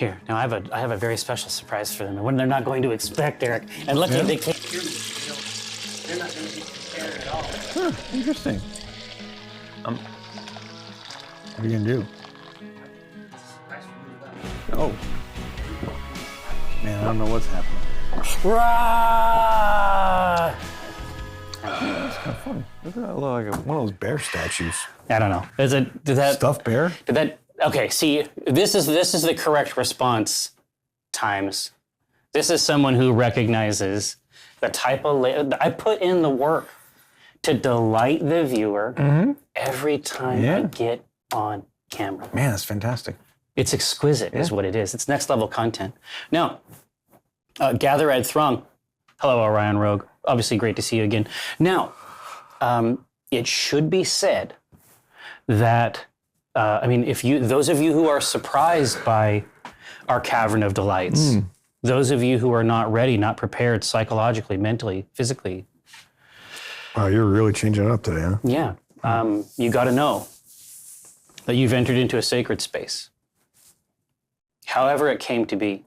Here, now I have a very special surprise for them, and one they're not going to expect, Eric. And luckily they came. They're not going to be prepared at all. Huh, interesting. What are you gonna do? Oh. Man, I don't know what's happening. Rah! That's kind of funny. Look at that, look like one of those bear statues. I don't know. Did that Stuffed bear? Did that? Okay. See, this is the correct response. Times. This is someone who recognizes the type of. I put in the work to delight the viewer every time I get on camera. Man, that's fantastic. It's exquisite, is what it is. It's next level content. Now, gather red throng. Hello, Orion Rogue. Obviously, great to see you again. Now, it should be said that those of you who are surprised by our Cavern of Delights, those of you who are not ready, not prepared psychologically, mentally, physically. Wow, you're really changing it up today, huh? Yeah. You got to know that you've entered into a sacred space. However it came to be.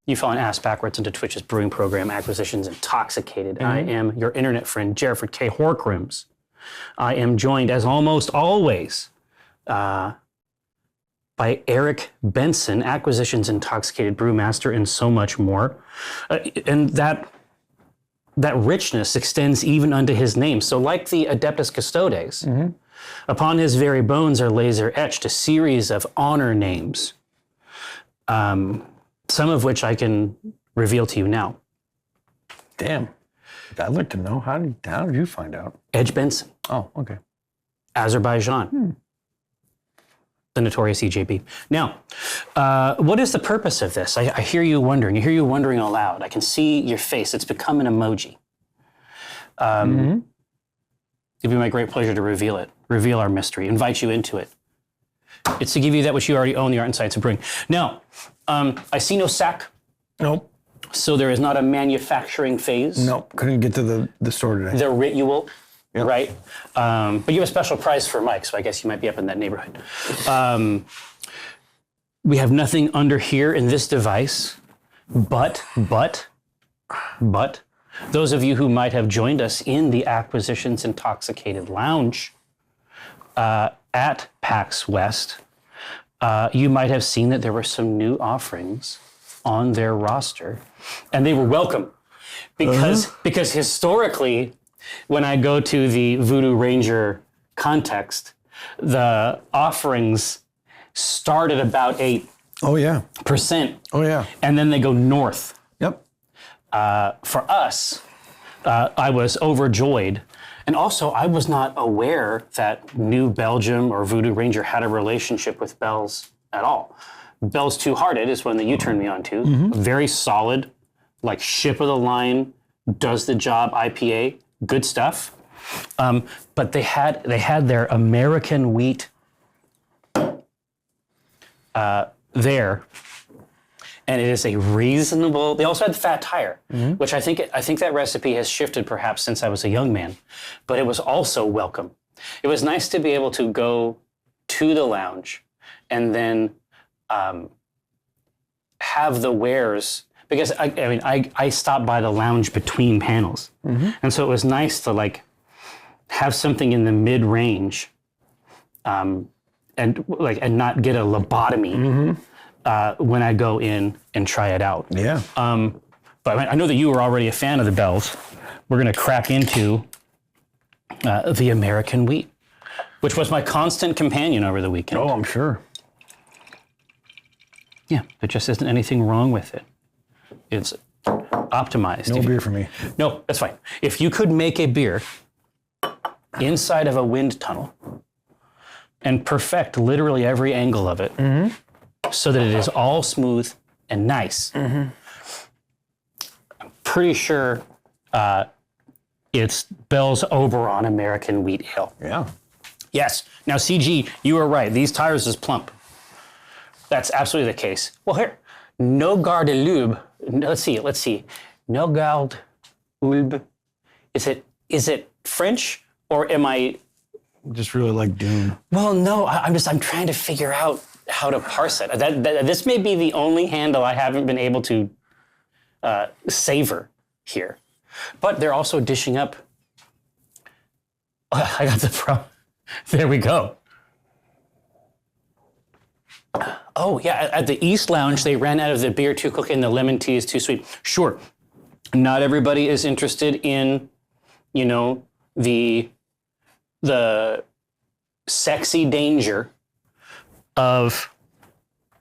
You've fallen ass backwards into Twitch's brewing program, Acquisitions Intoxicated. I am your internet friend, Jerford K. Horcrims. I am joined, as almost always, by Eric Benson, Acquisitions Intoxicated Brewmaster, and so much more. And that richness extends even unto his name. So like the Adeptus Custodes, upon his very bones are laser etched a series of honor names, some of which I can reveal to you now. Damn. I'd like to know, how did you find out? Edge Benson. Oh, okay. Azerbaijan. The notorious EJB. Now, what is the purpose of this? I hear you wondering. I hear you wondering aloud. I can see your face. It's become an emoji. It'd be my great pleasure to reveal it, reveal our mystery, invite you into it. It's to give you that which you already own, the art and science of brewing. Now, I see no sack. Nope. So there is not a manufacturing phase. Nope. Couldn't get to the store today. The ritual, right? But you have a special prize for Mike, so I guess you might be up in that neighborhood. We have nothing under here in this device, but those of you who might have joined us in the Acquisitions Intoxicated Lounge at PAX West, you might have seen that there were some new offerings on their roster, and they were welcome because historically, when I go to the Voodoo Ranger context, the offerings start at about 8%. Oh yeah. Oh yeah. And then they go north. Yep. For us, I was overjoyed. And also, I was not aware that New Belgium or Voodoo Ranger had a relationship with Bell's at all. Bell's Two Hearted is one that you turned me on to. Very solid, like ship of the line, does the job IPA, good stuff. But they had their American wheat there, and it is a reasonable. They also had the Fat Tire, which I think that recipe has shifted perhaps since I was a young man, but it was also welcome. It was nice to be able to go to the lounge and then have the wares, because I stopped by the lounge between panels, and so it was nice to like have something in the mid range, and not get a lobotomy when I go in and try it out. Yeah. But I know that you were already a fan of the Bells. We're going to crack into the American wheat, which was my constant companion over the weekend. Oh, I'm sure. Yeah, there just isn't anything wrong with it. It's optimized. No beer for me. No, that's fine. If you could make a beer inside of a wind tunnel and perfect literally every angle of it so that it is all smooth and nice, I'm pretty sure it's Bell's Oberon American Wheat Ale. Yeah. Yes. Now, CG, you were right. These tires is plump. That's absolutely the case. Well, here, no garde lube. Let's see. No garde lube. Is it French, or am I Just really like Dune. Well, no, I'm trying to figure out how to parse it. This may be the only handle I haven't been able to savor here. But they're also dishing up. I got the pro. There we go. Oh, yeah, at the East Lounge, they ran out of the beer too quick and the lemon tea is too sweet. Sure, not everybody is interested in, the sexy danger of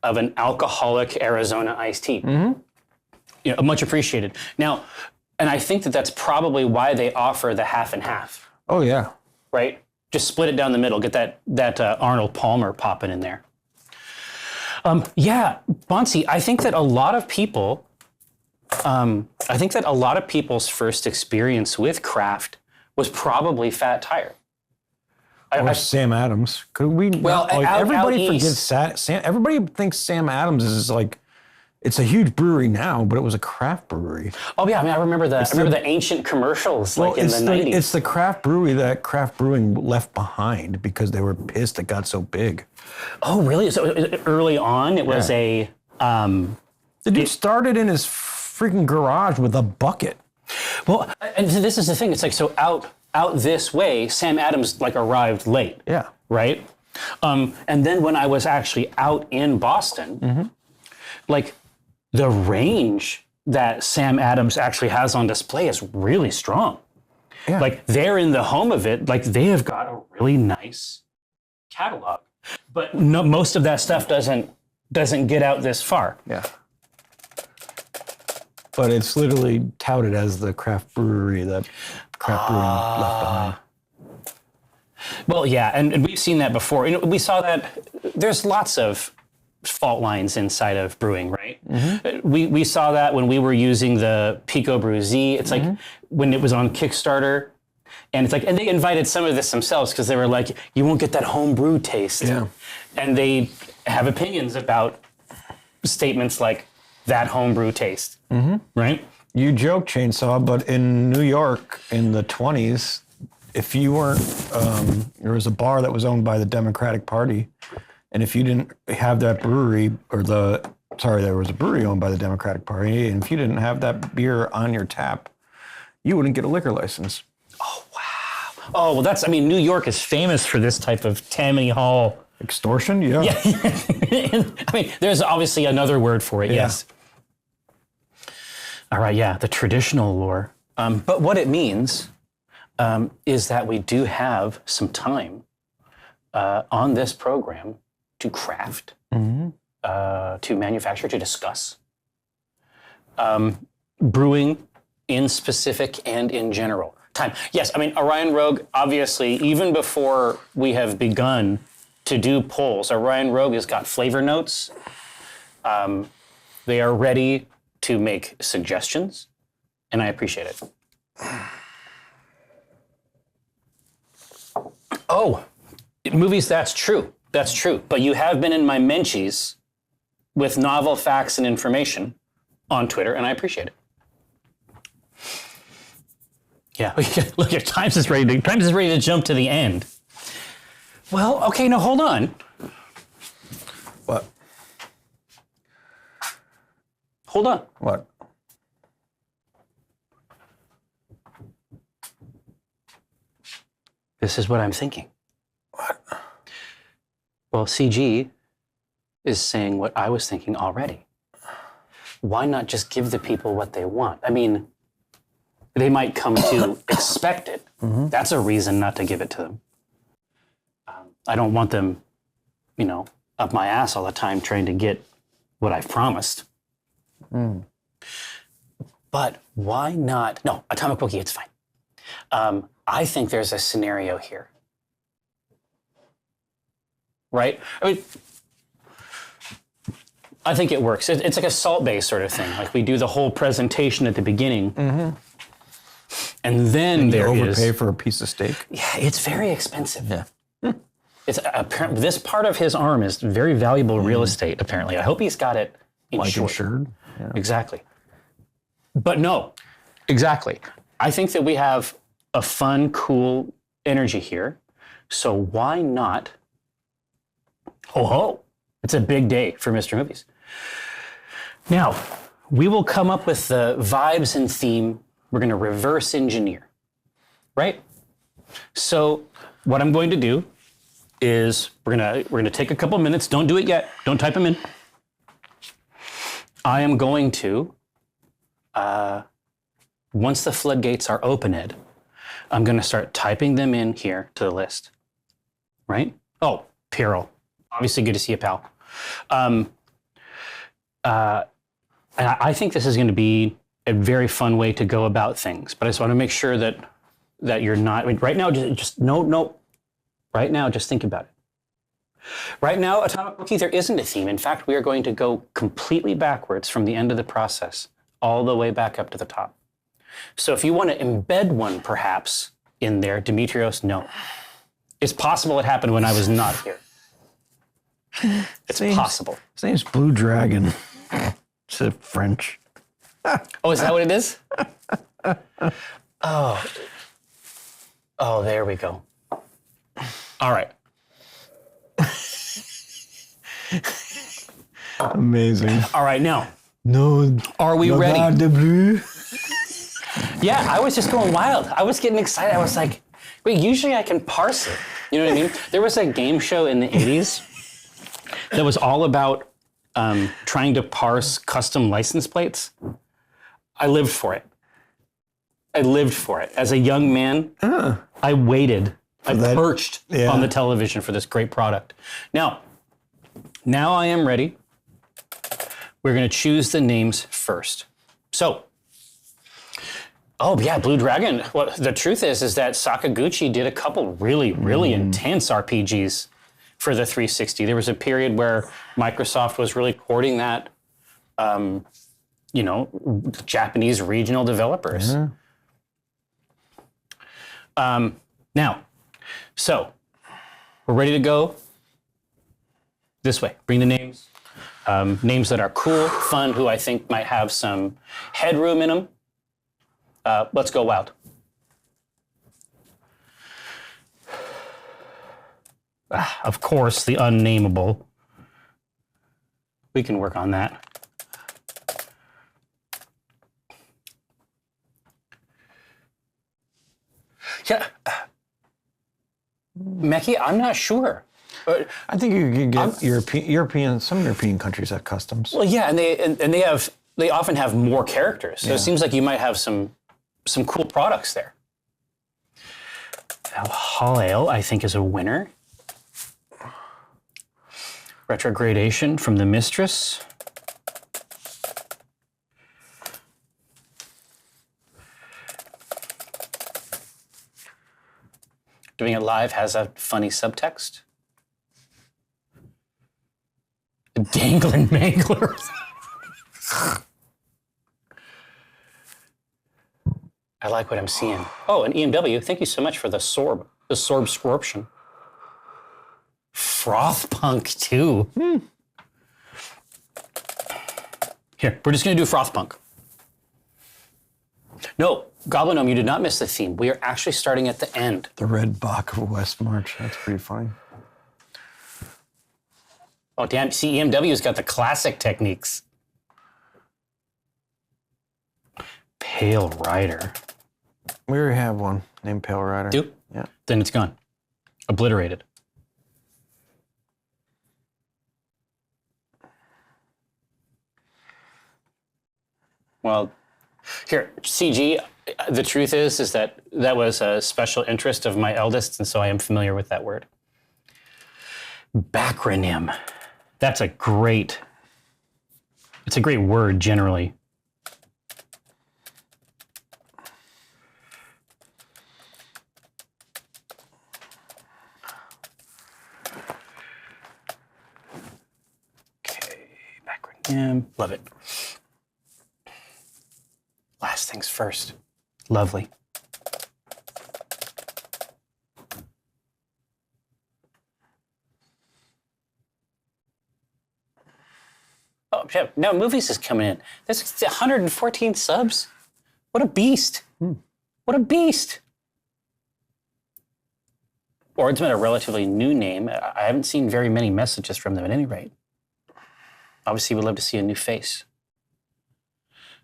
an alcoholic Arizona iced tea. Much appreciated. Now, and I think that that's probably why they offer the half and half. Oh, yeah. Right? Just split it down the middle. Get that Arnold Palmer popping in there. Yeah, Bonsi, I think that a lot of people's first experience with craft was probably Fat Tire. Or Sam Adams. Could we? Well, everybody out forgets Sam. Everybody thinks Sam Adams is like, it's a huge brewery now, but it was a craft brewery. Oh yeah, I mean, I remember the ancient commercials in the 90s. It's the craft brewery that craft brewing left behind because they were pissed it got so big. Oh really? So early on, it was a. The dude started in his freaking garage with a bucket. Well, and this is the thing. It's like so out this way. Sam Adams arrived late. Yeah. Right. And then when I was actually out in Boston, the range that Sam Adams actually has on display is really strong. Yeah. They're in the home of it. They have got a really nice catalog. But most of that stuff doesn't get out this far. Yeah. But it's literally touted as the craft brewery that craft brewing left behind. Well, yeah, and we've seen that before. We saw that there's lots of fault lines inside of brewing, right? We saw that when we were using the Pico Brew Z. It's when it was on Kickstarter, and it's and they invited some of this themselves because they were like, you won't get that home brew taste. Yeah. And they have opinions about statements like that home brew taste, right? You joke, Chainsaw, but in New York in the 20s, if you weren't, there was a bar that was owned by the Democratic Party, and if you didn't have that brewery, there was a brewery owned by the Democratic Party, and if you didn't have that beer on your tap, you wouldn't get a liquor license. Oh, wow. Oh, well, New York is famous for this type of Tammany Hall. Extortion? Yeah. There's obviously another word for it, yes. All right, yeah, the traditional lore. But what it means is that we do have some time on this program to craft, to manufacture, to discuss brewing in specific and in general. Time. Yes, Orion Rogue, obviously, even before we have begun to do polls, Orion Rogue has got flavor notes. They are ready to make suggestions, and I appreciate it. Oh, movies, that's true. That's true. But you have been in my menchies with novel facts and information on Twitter, and I appreciate it. Yeah, look, your Times is ready to jump to the end. Well, okay, now hold on. What? Hold on. What? This is what I'm thinking. What? Well, CG is saying what I was thinking already. Why not just give the people what they want? They might come to expect it. That's a reason not to give it to them. I don't want them, up my ass all the time trying to get what I've promised. But why not? No, Atomic Bookie, it's fine. I think there's a scenario here. Right? I think it works. It's like a salt-based sort of thing. We do the whole presentation at the beginning. And then you there overpay is... for a piece of steak? Yeah, it's very expensive. Yeah. It's this part of his arm is very valuable real estate, apparently. I hope he's got it insured. Yeah. Exactly. But no, exactly. I think that we have a fun, cool energy here. So why not It's a big day for Mr. Movies. Now, we will come up with the vibes and theme. We're going to reverse engineer, right? So what I'm going to do is we're going to take a couple minutes. Don't do it yet. Don't type them in. I am going to, once the floodgates are open, Ed, I'm going to start typing them in here to the list, right? Oh, Pirro. Obviously good to see you, pal. And I think this is going to be a very fun way to go about things, but I just want to make sure that you're not, I mean, right now, just no. Right now, just think about it. Right now, Atomic Rookie, there isn't a theme. In fact, we are going to go completely backwards from the end of the process, all the way back up to the top. So if you want to embed one, perhaps, in there, Demetrios, no. It's possible it happened when I was not here. It's possible. His name's Blue Dragon. It's French. Oh, is that what it is? Oh, there we go. All right. Amazing. All right, now. No. Are we ready? De bleu. Yeah, I was just going wild. I was getting excited. I was like, wait, usually I can parse it. You know what I mean? There was a game show in the 80s that was all about trying to parse custom license plates. I lived for it. As a young man, I waited. I perched on the television for this great product. Now I am ready. We're going to choose the names first. So, oh yeah, Blue Dragon. Well, the truth is that Sakaguchi did a couple really intense RPGs for the 360. There was a period where Microsoft was really courting that, Japanese regional developers. Now, so we're ready to go this way. Bring the names. Names that are cool, fun, who I think might have some headroom in them. Let's go wild. Of course, the unnameable. We can work on that. Yeah. Meki, I'm not sure. I think you can get some European countries have customs. Well, yeah, and they often have more characters. So it seems like you might have some cool products there. Now, Hall Ale, I think, is a winner. Retrogradation from the Mistress. Doing it live has a funny subtext. Dangling Mangler. I like what I'm seeing. Oh, and EMW, thank you so much for the sorbscription. Froth Punk, too. Here, we're just going to do Froth Punk. No, Goblin Gnome, you did not miss the theme. We are actually starting at the end. The Red Bach of West March. That's pretty funny. Oh, damn. See, EMW's got the classic techniques. Pale Rider. We already have one named Pale Rider. Do? Yeah. Then it's gone. Obliterated. Well, here, CG, the truth is that was a special interest of my eldest, and so I am familiar with that word. Backronym. That's a great word generally. Okay, backronym, love it. Last things first. Lovely. Oh, yeah. Now Movies is coming in. That's 114 subs. What a beast. What a beast. Or it's been a relatively new name. I haven't seen very many messages from them at any rate. Obviously, we'd love to see a new face.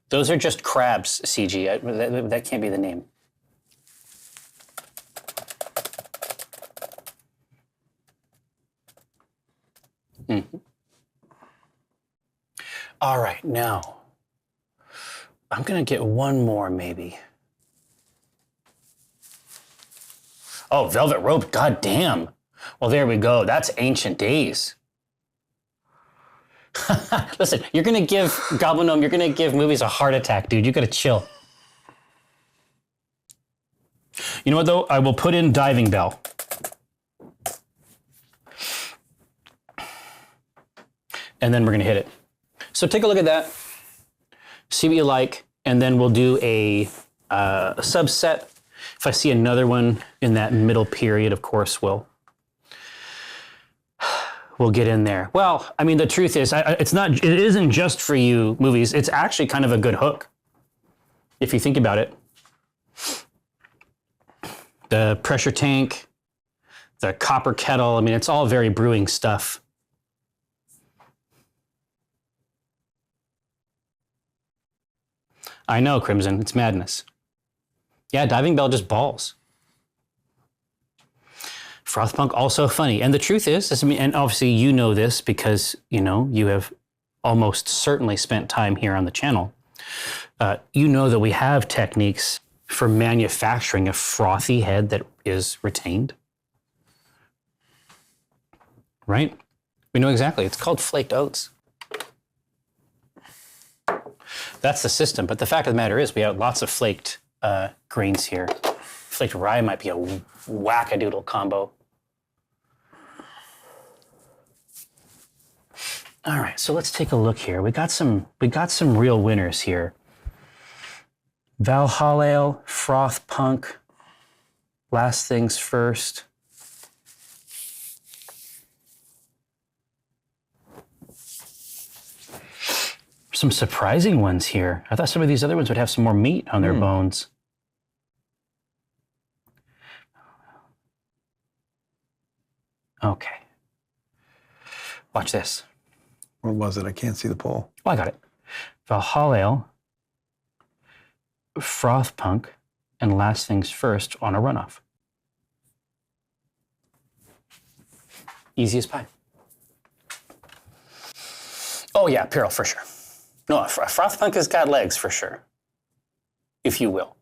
Those are just crabs, CG. That can't be the name. Mm-hmm. All right, now, I'm going to get one more, maybe. Oh, velvet rope, god damn. Well, there we go. That's ancient days. Listen, you're going to give Goblin Gnome, you're going to give movies a heart attack, dude. You got to chill. You know what, though? I will put in Diving Bell. And then we're going to hit it. So take a look at that. See what you like. And then we'll do a subset. If I see another one in that middle period, of course, we'll get in there. Well, I mean, the truth is, it isn't just for you movies. It's actually kind of a good hook, if you think about it. The pressure tank, the copper kettle. I mean, it's all very brewing stuff. I know, Crimson. It's madness. Yeah, Diving Bell just balls. Froth Punk also funny. And the truth is, I mean, and obviously you know this because, you know, you have almost certainly spent time here on the channel. You know that we have techniques for manufacturing a frothy head that is retained. Right? We know exactly. It's called flaked oats. That's the system. But the fact of the matter is we have lots of flaked grains here. Flaked rye might be a wackadoodle combo. All right, so let's take a look here. We got some real winners here. Valhalla Ale, Froth Punk, Last Things First. Some surprising ones here. I thought some of these other ones would have some more meat on their bones. Okay. Watch this. What was it? I can't see the poll. Oh, I got it. Valhalla Ale, Froth Punk, and Last Things First on a runoff. Easy as pie. Oh yeah, Peril for sure. No, Froth Punk has got legs for sure, if you will.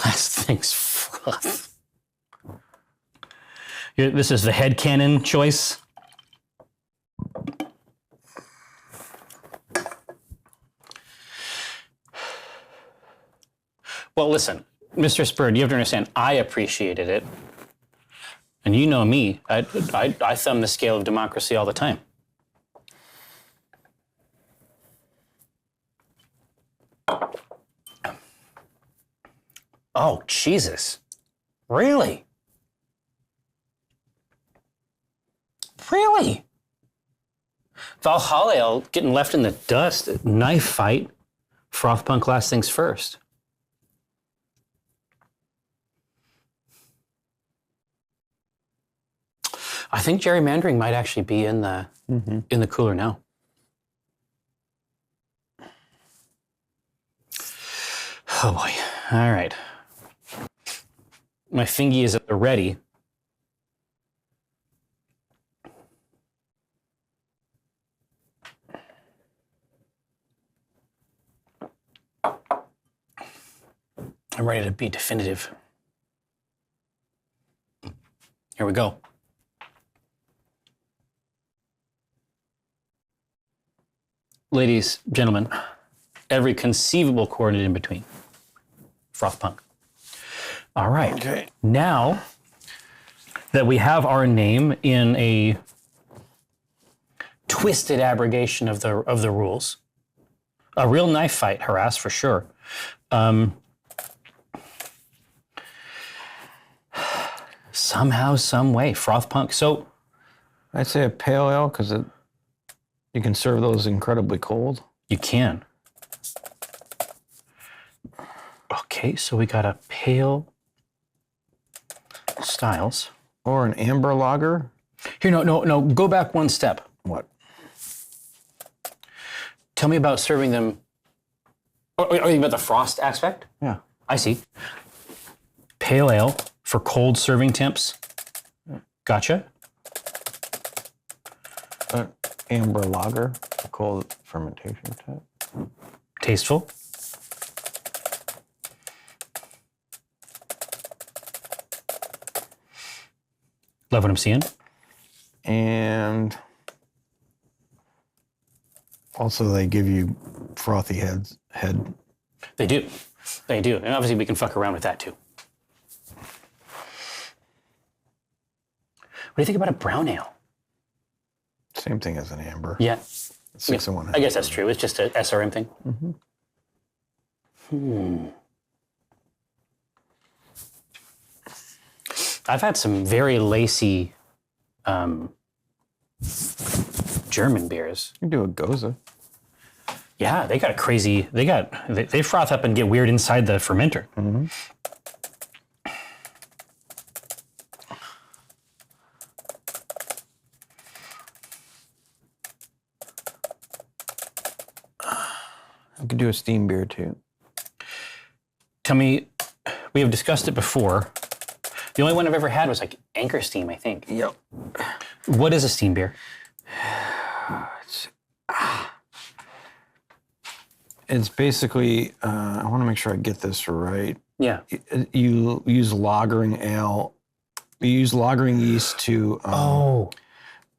Last Things Froth. This is the headcanon choice. Well, listen, Mr. Spurd, you have to understand, I appreciated it. And you know me, I thumb the scale of democracy all the time. Oh, Jesus. Really? Really? Valhalla Ale getting left in the dust, knife fight, Froth Punk Last Things First. I think gerrymandering might actually be in the cooler now. Oh boy. All right. My fingy is at the ready. I'm ready to be definitive. Here we go. Ladies, gentlemen, every conceivable coordinate in between. Froth Punk. All right. Okay. Now that we have our name in a twisted abrogation of the rules, a real knife fight, harass for sure. Somehow, some way, Froth Punk. So I'd say a pale ale because you can serve those incredibly cold. you can. Okay, so we got a pale styles. Or an amber lager. Here, no, go back one step. What? Tell me about serving them. Oh, you about the frost aspect? Yeah. I see. Pale ale for cold serving temps. Gotcha. Amber lager for cold fermentation temp. Tasteful. Love what I'm seeing. And also they give you frothy head. They do. They do. And obviously we can fuck around with that too. What do you think about a brown ale? Same thing as an amber. Yeah. 6 and 1. I guess that's true. It's just a SRM thing. I've had some very lacy German beers. You can do a Goza. Yeah, they got a crazy. They froth up and get weird inside the fermenter. You could do a steam beer too. Tell me, we have discussed it before. The only one I've ever had was like Anchor Steam, I think. Yep. What is a steam beer? It's basically, I want to make sure I get this right. Yeah. You use lagering ale. You use lagering yeast to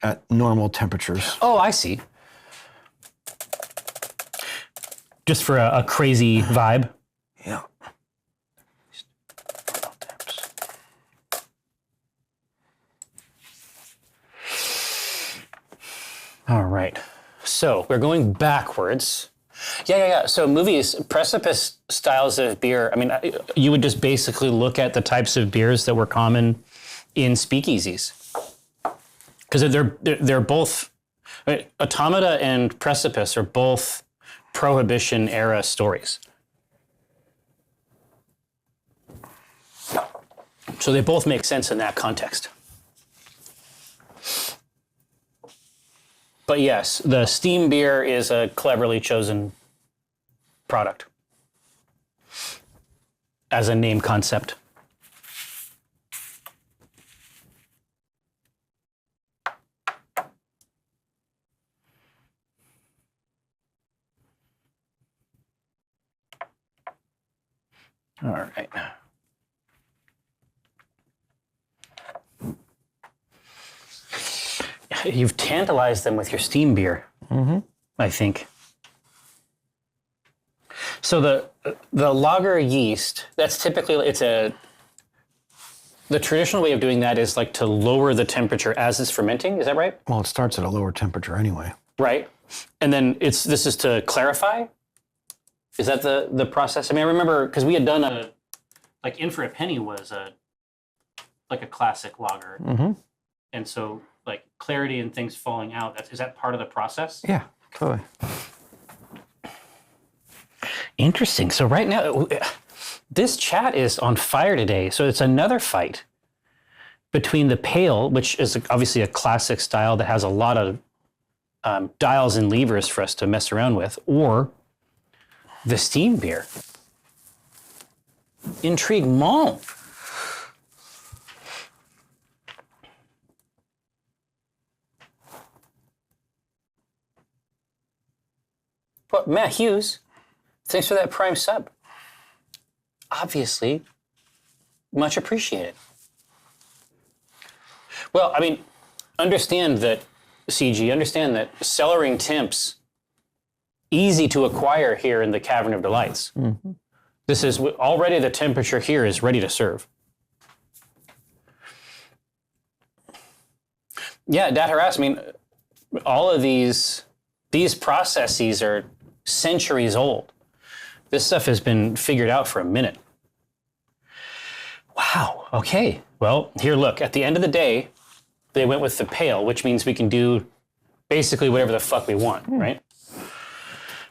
at normal temperatures. Oh, I see. Just for a crazy vibe. Yeah. All right. So we're going backwards. Yeah. So movies, precipice styles of beer. I mean, you would just basically look at the types of beers that were common in speakeasies. Because they're both, Automata and Precipice are both Prohibition era stories. So they both make sense in that context. But yes, the steam beer is a cleverly chosen product as a name concept. All right. You've tantalized them with your steam beer, I think. So the lager yeast, that's typically, the traditional way of doing that is like to lower the temperature as it's fermenting. Is that right? Well, it starts at a lower temperature anyway. Right. And then this is to clarify? Is that the process? I mean, I remember, because we had done like In for a Penny was like a classic lager. And so like clarity and things falling out, is that part of the process? Yeah, totally. Interesting. So right now, this chat is on fire today. So it's another fight between the pale, which is obviously a classic style that has a lot of dials and levers for us to mess around with, or the steam beer. Intriguement. But Matt Hughes, thanks for that Prime sub. Obviously, much appreciated. Well, I mean, understand that cellaring temps, easy to acquire here in the Cavern of Delights. This is already, the temperature here is ready to serve. Yeah, Dat Harass, I mean, all of these processes are centuries old. This stuff has been figured out for a minute. Wow, okay. Well, here, look, at the end of the day, they went with the pale, which means we can do basically whatever the fuck we want, right?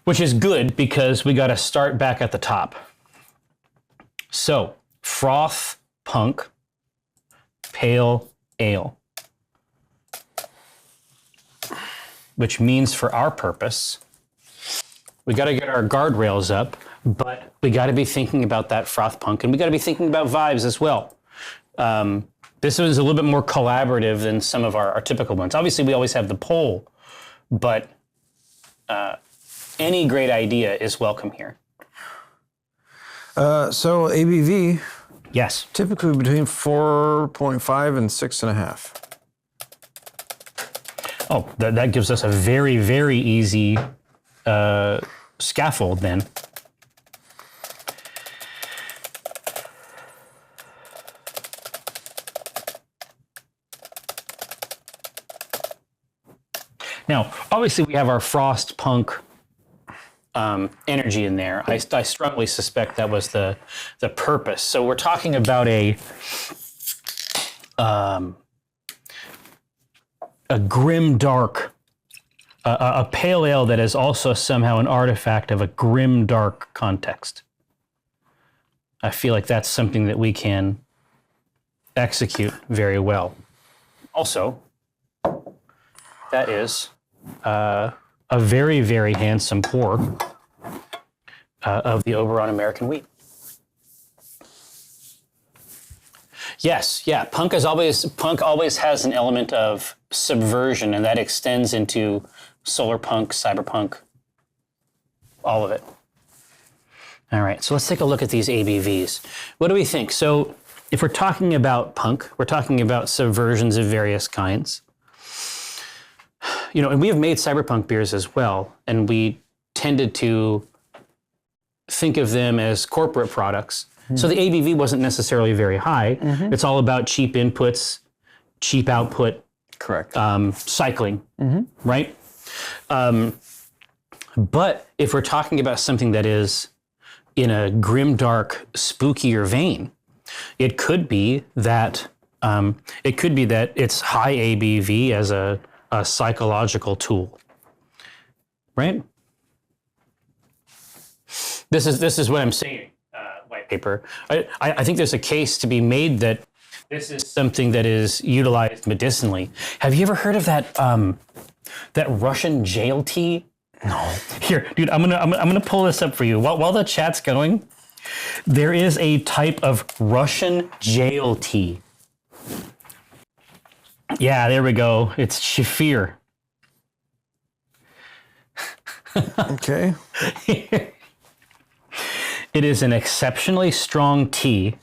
Which is good because we got to start back at the top. So, Froth Punk Pale Ale, which means for our purpose, we got to get our guardrails up, but we got to be thinking about that Froth Punk, and we got to be thinking about vibes as well. This was a little bit more collaborative than some of our typical ones. Obviously, we always have the poll, but any great idea is welcome here. So ABV, Yes. typically between 4.5 and 6.5. Oh, that gives us a very, very easy scaffold then. Now, obviously, we have our Frost Punk energy in there. I strongly suspect that was the purpose. So we're talking about a grim dark, a pale ale that is also somehow an artifact of a grim dark context. I feel like that's something that we can execute very well. Also, that is a very, very handsome pour of the Oberon American wheat. Yes, yeah. Punk always has an element of subversion, and that extends into solar punk, cyberpunk, all of it. All right, so let's take a look at these ABVs. What do we think? So if we're talking about punk, we're talking about subversions of various kinds. You know, and we have made cyberpunk beers as well, and we tended to think of them as corporate products. So the ABV wasn't necessarily very high. It's all about cheap inputs, cheap output. Correct. Cycling, right? But if we're talking about something that is in a grimdark, spookier vein, it could be that it's high ABV as a psychological tool, right? This is what I'm saying. White paper. I think there's a case to be made that this is something that is utilized medicinally. Have you ever heard of that that Russian jail tea? No. Here, dude, I'm gonna pull this up for you while the chat's going. There is a type of Russian jail tea. Yeah, there we go. It's Shafir. Okay. It is an exceptionally strong tea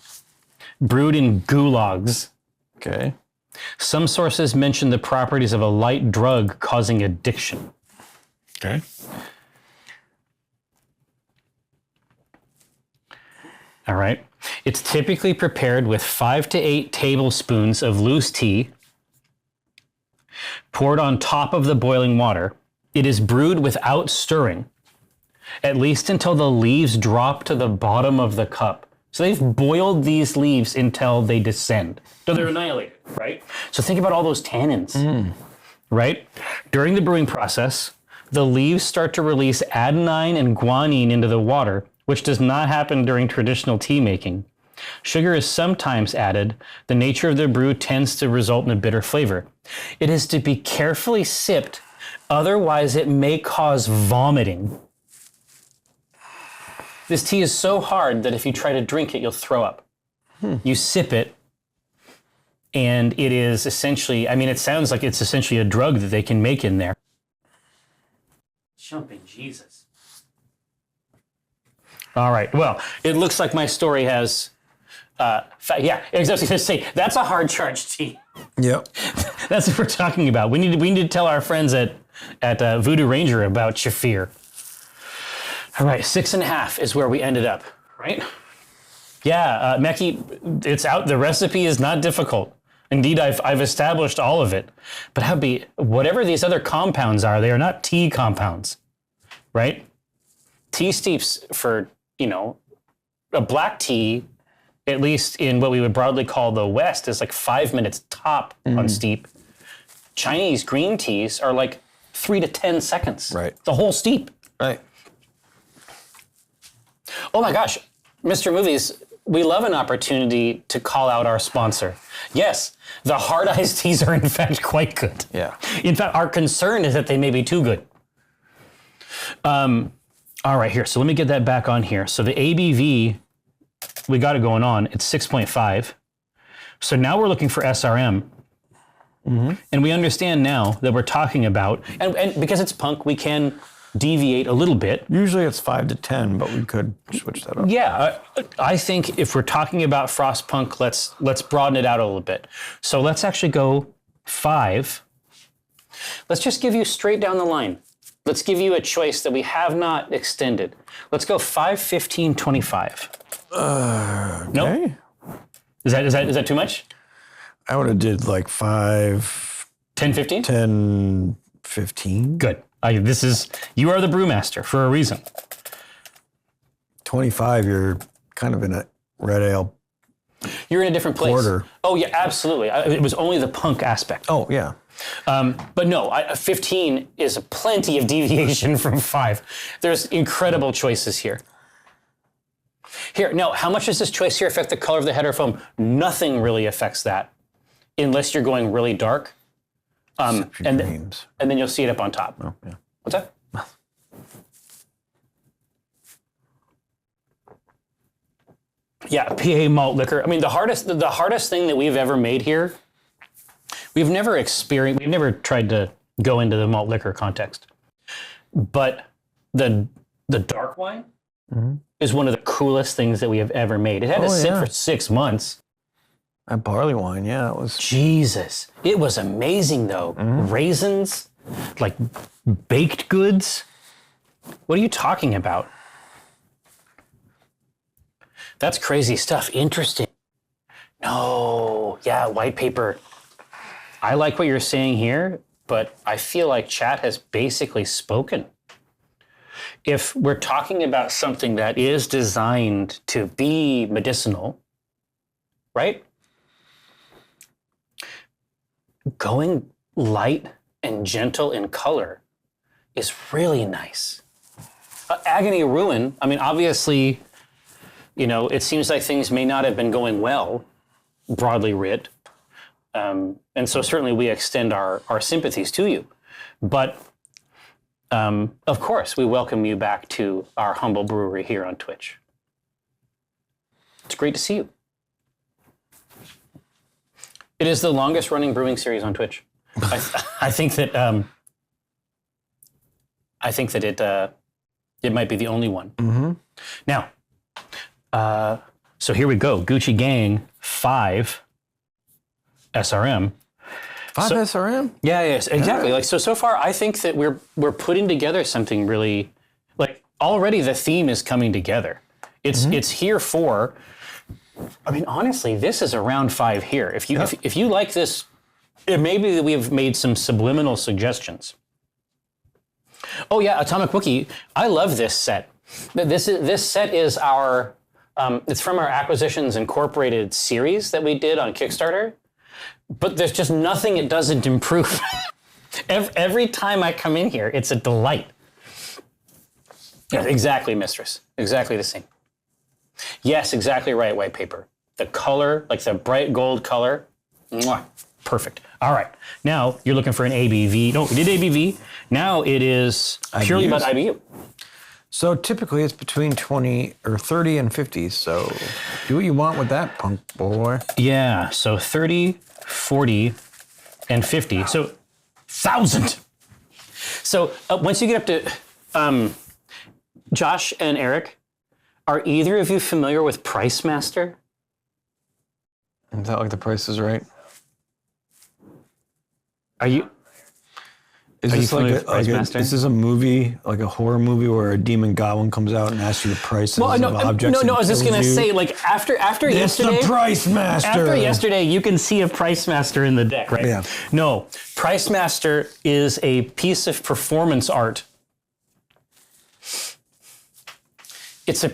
brewed in gulags. Okay. Some sources mention the properties of a light drug causing addiction. Okay. All right. It's typically prepared with 5 to 8 tablespoons of loose tea poured on top of the boiling water. It is brewed without stirring, at least until the leaves drop to the bottom of the cup. So they've boiled these leaves until they descend. So they're annihilated, right? So think about all those tannins, right? During the brewing process, the leaves start to release adenine and guanine into the water, which does not happen during traditional tea making. Sugar is sometimes added. The nature of the brew tends to result in a bitter flavor. It is to be carefully sipped, otherwise it may cause vomiting. This tea is so hard that if you try to drink it, you'll throw up. You sip it, and it is essentially, I mean, it sounds like it's essentially a drug that they can make in there. Jumping Jesus. All right, well, it looks like my story has, yeah, I was going to say, that's a hard charge tea. Yep. That's what we're talking about. We need to tell our friends at Voodoo Ranger about Shafir. All right, 6.5 is where we ended up, right? Yeah, Meki, it's out. The recipe is not difficult. Indeed, I've established all of it. But whatever these other compounds are, they are not tea compounds, right? Tea steeps for, a black tea, at least in what we would broadly call the West, is like 5 minutes top on steep. Chinese green teas are like 3 to 10 seconds. Right. The whole steep. Right. Oh my gosh, Mr. Movies, we love an opportunity to call out our sponsor. Yes, the hard iced teas are in fact quite good. Yeah. In fact, our concern is that they may be too good. All right, here. So let me get that back on here. So the ABV, we got it going on. It's 6.5. So now we're looking for SRM. And we understand now that we're talking about, and because it's punk, we can deviate a little bit. Usually it's 5 to 10, but we could switch that up. Yeah, I think if we're talking about frost punk, let's broaden it out a little bit. So let's actually go 5. Let's just give you straight down the line. Let's give you a choice that we have not extended. Let's go 5, 15, 25. Okay. Nope. Is that too much? I would have did like 5, 10, 15? 10, 15. Good. You are the brewmaster for a reason. 25, you're kind of in a red ale. You're in a different place. Porter. Oh yeah, absolutely. It was only the punk aspect. Oh, yeah. But no, 15 is plenty of deviation from 5. There's incredible choices here. Here, now, how much does this choice here affect the color of the header foam? Nothing really affects that, unless you're going really dark. And then you'll see it up on top. Oh, yeah. What's that? Yeah, PA malt liquor. I mean, the hardest thing that we've ever made here, we've never tried to go into the malt liquor context. But the dark wine is one of the coolest things that we have ever made. It had to sit for 6 months. That barley wine, yeah, it was. Jesus. It was amazing though. Raisins, like baked goods. What are you talking about? That's crazy stuff. Interesting. No, yeah, white paper. I like what you're saying here, but I feel like chat has basically spoken. If we're talking about something that is designed to be medicinal, right? Going light and gentle in color is really nice. Agony Ruin, I mean, obviously, it seems like things may not have been going well, broadly writ. And so certainly we extend our sympathies to you. But of course, we welcome you back to our humble brewery here on Twitch. It's great to see you. It is the longest running brewing series on Twitch. I think that it might be the only one. Now, so here we go. Gucci Gang 5 SRM. 5 SRM? Yeah, yes, exactly. Like so far, I think that we're putting together something really, like already the theme is coming together. It's here for. I mean, honestly, this is around 5 here. If you like this, it may be that we have made some subliminal suggestions. Oh yeah, Atomic Wookie. I love this set. This set is our. It's from our Acquisitions Incorporated series that we did on Kickstarter. But there's just nothing it doesn't improve. Every time I come in here, it's a delight. Yeah, exactly, mistress. Exactly the same. Yes, exactly right, white paper. The color, like the bright gold color, mwah, perfect. All right, now you're looking for an ABV. No, we did ABV. Now it is purely about IBU. So typically it's between 20 or 30 and 50. So do what you want with that, punk boy. Yeah, so 30, 40, and 50. So 1,000. So once you get up to Josh and Eric, are either of you familiar with Price Master? Is that like The Price is Right? Are you? Is this this is a movie, like a horror movie, where a demon goblin comes out and asks you the prices of objects? No, I was just gonna say, like after yesterday, it's the Price Master. After yesterday, you can see a Price Master in the deck, right? Yeah. No, Price Master is a piece of performance art. It's a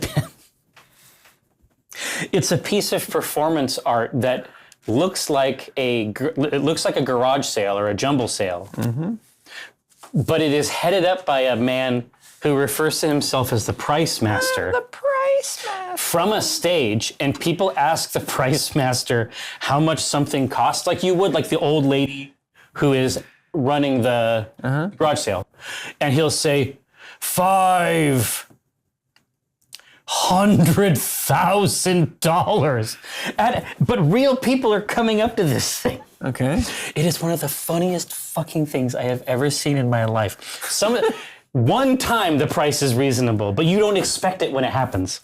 piece of performance art that looks like a garage sale or a jumble sale. But it is headed up by a man who refers to himself as the Price Master. The Price from a stage, and people ask the price master how much something costs, like you would, like the old lady who is running the garage sale, and he'll say $500,000. But real people are coming up to this thing. Okay. It is one of the funniest fucking things I have ever seen in my life. One time the price is reasonable, but you don't expect it when it happens.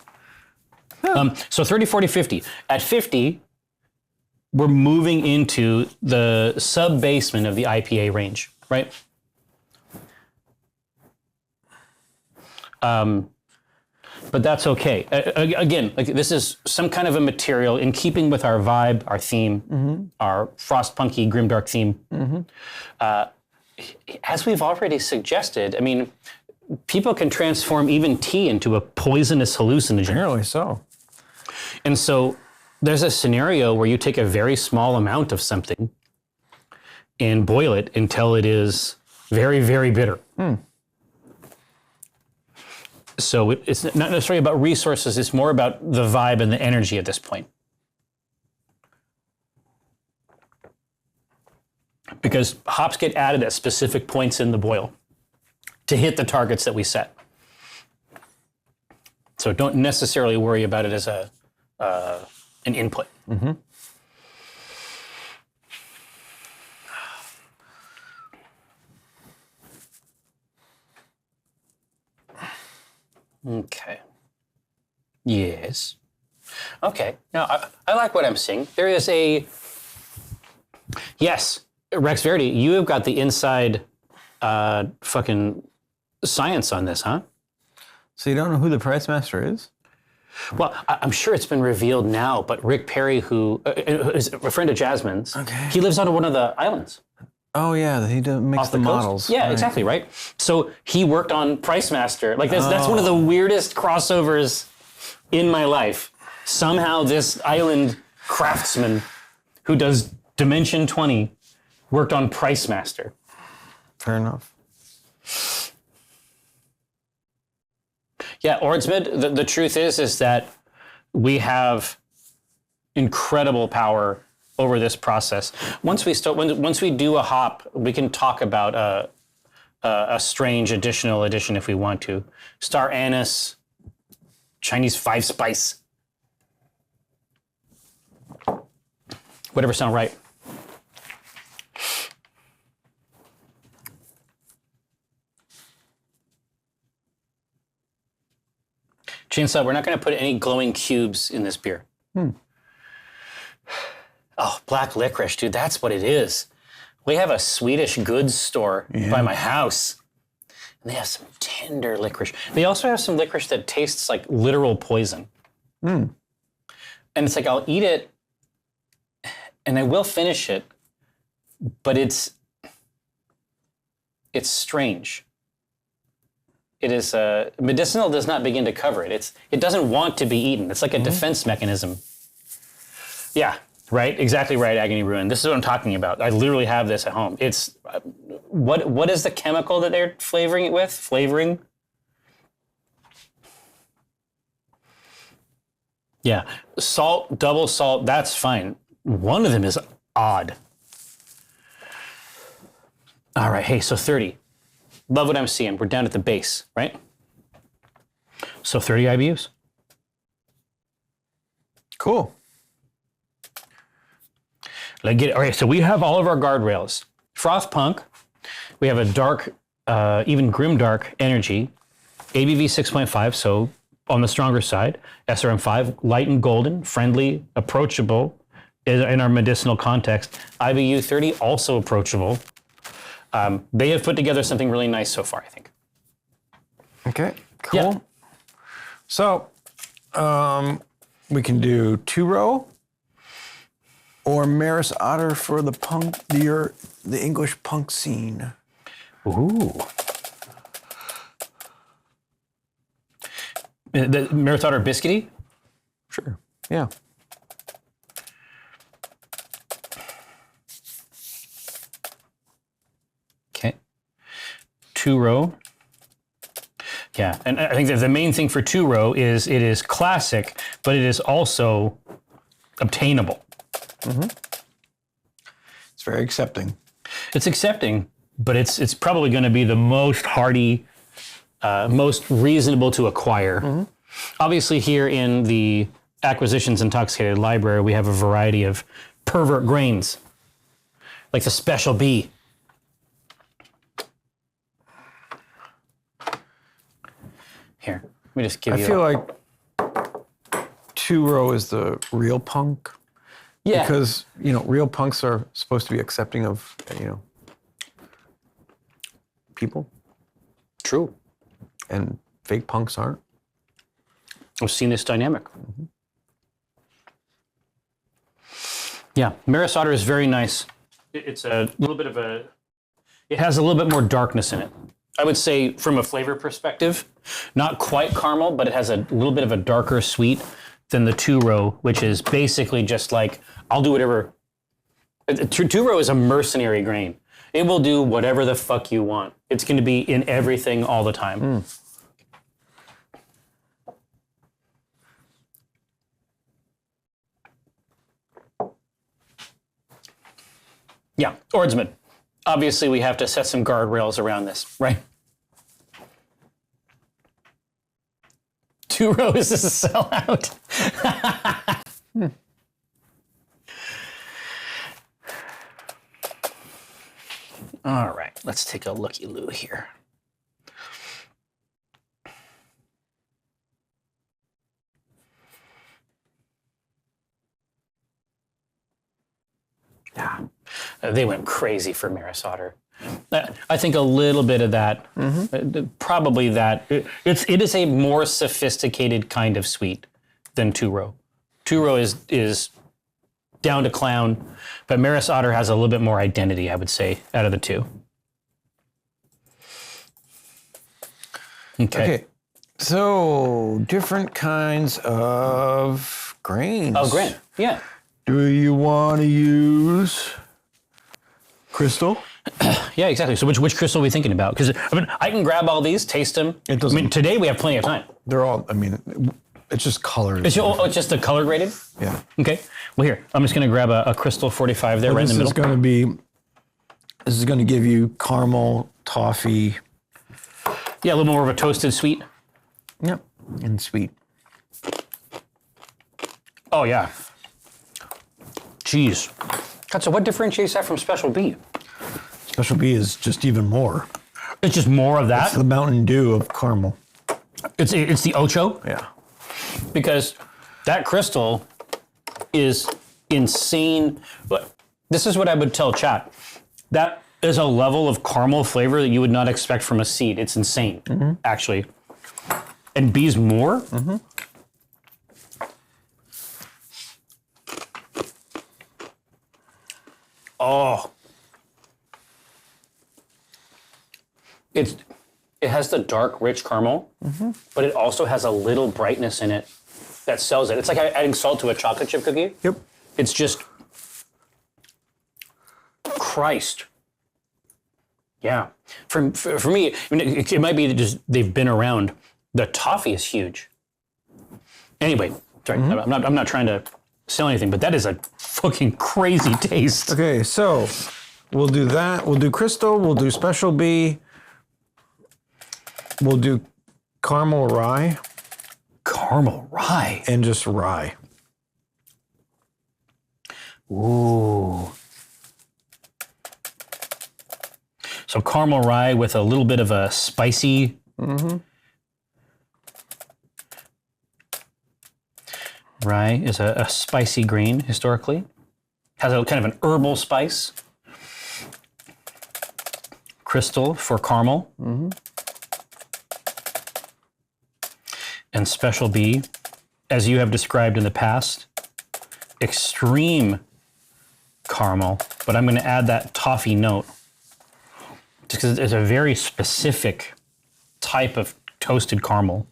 So 30, 40, 50. At 50, we're moving into the sub-basement of the IPA range, right? But that's okay. Again, like this is some kind of a material in keeping with our vibe, our theme, our frostpunky grimdark theme. As we've already suggested, I mean, people can transform even tea into a poisonous hallucinogen. Apparently so. And so there's a scenario where you take a very small amount of something and boil it until it is very, very bitter. So it's not necessarily about resources, it's more about the vibe and the energy at this point. Because hops get added at specific points in the boil to hit the targets that we set. So don't necessarily worry about it as an input. Okay. Yes. Okay. Now, I like what I'm seeing. There is yes, Rex Verdi, you have got the inside fucking science on this, huh? So you don't know who the price master is? Well, I'm sure it's been revealed now, but Rick Perry, who is a friend of Jasmine's, he lives on one of the islands. Oh yeah, he makes the models. Yeah, right. exactly, right? So he worked on Price Master. Like that's one of the weirdest crossovers in my life. Somehow this island craftsman who does Dimension 20 worked on Price Master. Fair enough. Yeah, Ordsmid, the truth is that we have incredible power over this process. Once we do a hop, we can talk about a strange additional addition if we want to. Star anise, Chinese 5-spice. Whatever sound right. Chainsaw, we're not going to put any glowing cubes in this beer. Oh, black licorice, dude, that's what it is. We have a Swedish goods store by my house. And they have some tender licorice. They also have some licorice that tastes like literal poison. And it's like, I'll eat it and I will finish it, but it's strange. It is, medicinal does not begin to cover it. It doesn't want to be eaten. It's like a defense mechanism. Yeah. Right, exactly right, Agony Ruin. This is what I'm talking about. I literally have this at home. It's, what is the chemical that they're flavoring it with? Flavoring? Yeah, salt, double salt, that's fine. One of them is odd. All right, hey, so 30. Love what I'm seeing. We're down at the base, right? So 30 IBUs. Cool. Let's get it. All right, so we have all of our guardrails. Froth Punk, we have a dark, even grimdark energy, ABV 6.5, so on the stronger side. SRM 5, light and golden, friendly, approachable in our medicinal context. IBU 30, also approachable. They have put together something really nice so far, I think. Okay, cool. Yeah. So we can do 2-row. Or Maris Otter for the English punk scene. Ooh. The Maris Otter biscuity? Sure. Yeah. Okay. 2-row. Yeah, and I think that the main thing for two-row is it is classic, but it is also obtainable. It's very accepting. It's accepting, but it's probably going to be the most hardy, most reasonable to acquire. Obviously, here in the Acquisitions Intoxicated library, we have a variety of pervert grains, like the Special B. Here, let me just give you. I feel like two-row is the real punk. Yeah. Because, real punks are supposed to be accepting of, people. True. And fake punks aren't. I've seen this dynamic. Yeah, Maris Otter is very nice. It's a little bit of a, it has a little bit more darkness in it. I would say from a flavor perspective, not quite caramel, but it has a little bit of a darker sweet than the two-row, which is basically just like, I'll do whatever. Two-row is a mercenary grain. It will do whatever the fuck you want. It's going to be in everything all the time. Yeah, Ordsman. Obviously, we have to set some guardrails around this, right? Two-row is a sellout. All right, let's take a looky-loo here. Yeah, they went crazy for Maris Otter. I think a little bit of that, probably that. It is a more sophisticated kind of sweet than two-row. Two-row is down to clown, but Maris Otter has a little bit more identity, I would say, out of the two. Okay. So different kinds of grains. Oh, grain. Yeah. Do you want to use crystal? Yeah, exactly. So which crystal are we thinking about? Because I can grab all these, taste them. It doesn't. Today we have plenty of time. They're all. It's just colors. It's just the color graded. Yeah. Okay. Well, here I'm just going to grab a crystal 45 there, right in the middle. This is going to give you caramel, toffee. Yeah, a little more of a toasted sweet. Yep. And sweet. Oh yeah. Jeez. God, so what differentiates that from Special B? Special B is just even more. It's just more of that? It's the Mountain Dew of caramel. It's the Ocho? Yeah. Because that crystal is insane. But this is what I would tell chat. That is a level of caramel flavor that you would not expect from a seed. It's insane, actually. And B's more? Oh. It has the dark, rich caramel, but it also has a little brightness in it that sells it. It's like adding salt to a chocolate chip cookie. Yep. It's just, Christ. Yeah. For me, it might be just they've been around. The toffee is huge. Anyway, sorry, I'm not trying to sell anything, but that is a fucking crazy taste. Okay, so we'll do that. We'll do crystal. We'll do Special B. We'll do caramel rye. Caramel rye. And just rye. Ooh. So caramel rye with a little bit of a spicy. Rye is a spicy grain historically. Has a kind of an herbal spice. Crystal for caramel. And Special B, as you have described in the past, extreme caramel, but I'm going to add that toffee note just because it's a very specific type of toasted caramel.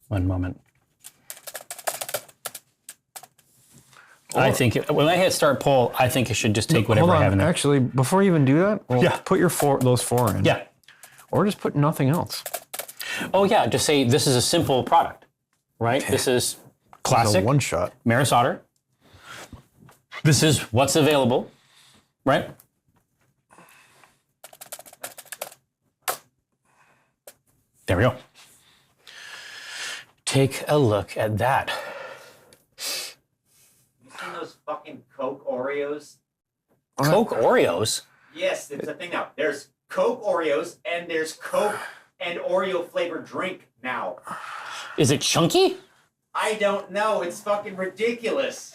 One moment. I think when I hit start poll, I think it should just take whatever I have in there. Actually, before you even do that, put your those 4 in. Yeah. Or just put nothing else. Oh yeah, just say this is a simple product, right? Okay. This is classic. One shot. Maris Otter. This is what's available, right? There we go. Take a look at that. You seen those fucking Coke Oreos? Coke Oreos? Yes, it's a thing now. There's Coke Oreos and there's Coke and Oreo flavored drink now. Is it chunky? I don't know. It's fucking ridiculous.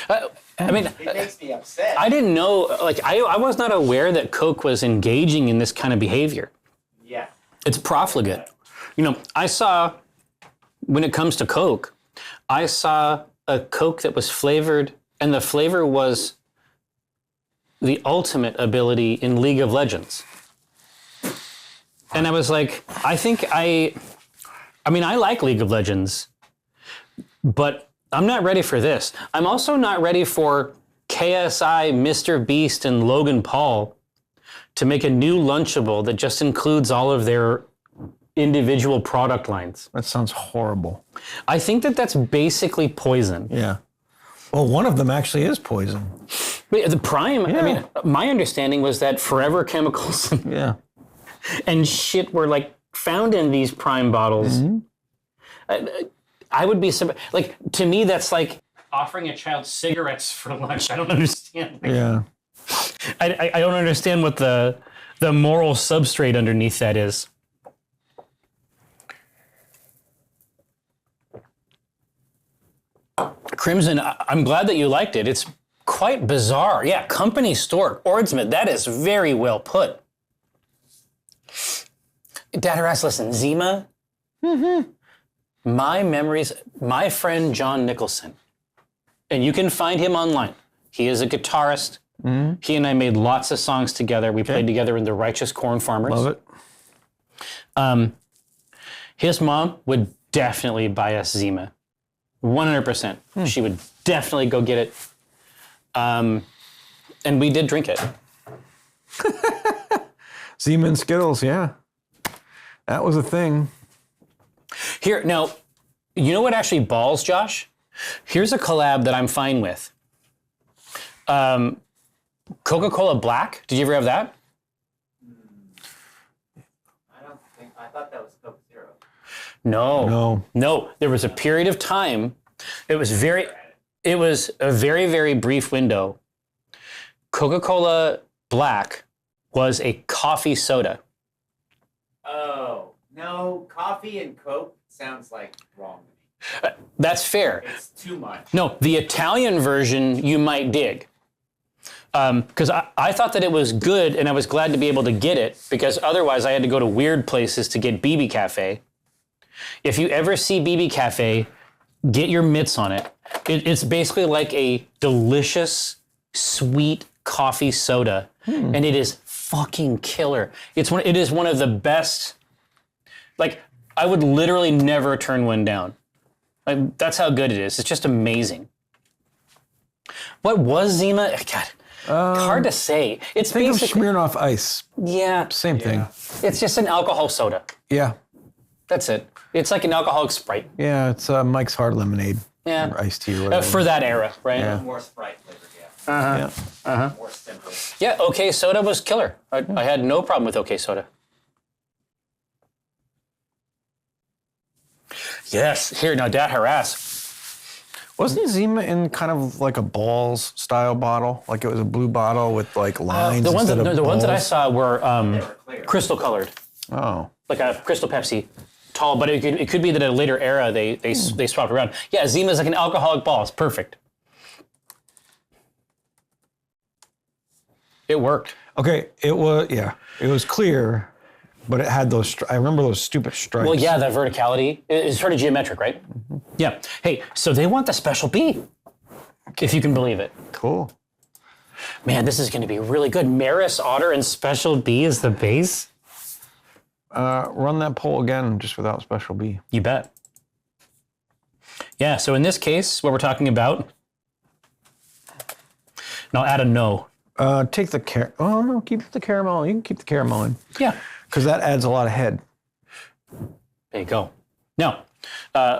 I mean, it makes me upset. I didn't know, like, I was not aware that Coke was engaging in this kind of behavior. Yeah. It's profligate. You know, I saw, when it comes to Coke, I saw a Coke that was flavored, and the flavor was the ultimate ability in League of Legends. And I was like, I mean, I like League of Legends, but I'm not ready for this. I'm also not ready for KSI, Mr. Beast, and Logan Paul to make a new Lunchable that just includes all of their individual product lines. That sounds horrible. I think that that's basically poison. Yeah. Well, one of them actually is poison. The Prime, I mean, my understanding was that forever chemicals and shit were like found in these Prime bottles. I would be, like, to me, that's like offering a child cigarettes for lunch. I don't understand. Yeah. I don't understand what the moral substrate underneath that is. Crimson, I'm glad that you liked it. It's quite bizarre. Yeah, company store, Ordsmith, that is very well put. Dad Harass, listen, Zima, my memories, my friend John Nicholson, and you can find him online. He is a guitarist. He and I made lots of songs together. We played together in the Righteous Corn Farmers. Love it. His mom would definitely buy us Zima. 100%. She would definitely go get it. And we did drink it. Zima and Skittles, yeah. That was a thing. Here, now, you know what actually balls, Josh? Here's a collab that I'm fine with. Coca-Cola Black. Did you ever have that? I thought that was Coke Zero. No. There was a period of time. It was a very, very brief window. Coca-Cola Black was a coffee soda. Oh, no, coffee and Coke sounds like wrong to me. That's fair. It's too much. No, the Italian version you might dig. Because I thought that it was good, and I was glad to be able to get it, because otherwise I had to go to weird places to get BB Cafe. If you ever see BB Cafe, get your mitts on it. It's basically like a delicious, sweet coffee soda, and it is fucking killer. It is one of the best. Like, I would literally never turn one down. Like, that's how good it is. It's just amazing. What was Zima? God, hard to say. It's Think of basically Smirnoff Ice. yeah. Same thing. It's just an alcohol soda. Yeah. That's it. It's like an alcoholic Sprite. Yeah, it's Mike's Hard Lemonade. Yeah. Or iced tea or whatever. For that era, right? Yeah. More Sprite flavored, Yeah. More simple. Yeah, OK Soda was killer. I had no problem with OK Soda. Yes. Here, now, Dad Harass. Wasn't Zima in kind of like a balls style bottle? Like it was a blue bottle with like lines The ones instead of the ones that I balls? saw were They were clear. crystal colored, Oh. like a Crystal Pepsi. Tall, but it could be that at a later era they swapped around. Yeah, Zima's like an alcoholic ball. It's perfect. It worked. Okay, it was clear, but it had those, I remember those stupid stripes. Well, yeah, the verticality is sort of geometric, right? Yeah. Hey, so they want the Special B, if you can believe it. Cool. Man, this is going to be really good. Maris Otter and Special B is the base? Run that poll again, just without Special B. You bet. Yeah, so in this case, what we're talking about And I'll add a no. Take the oh no, keep the caramel. You can keep the caramel in. Yeah. Because that adds a lot of head. There you go. Now,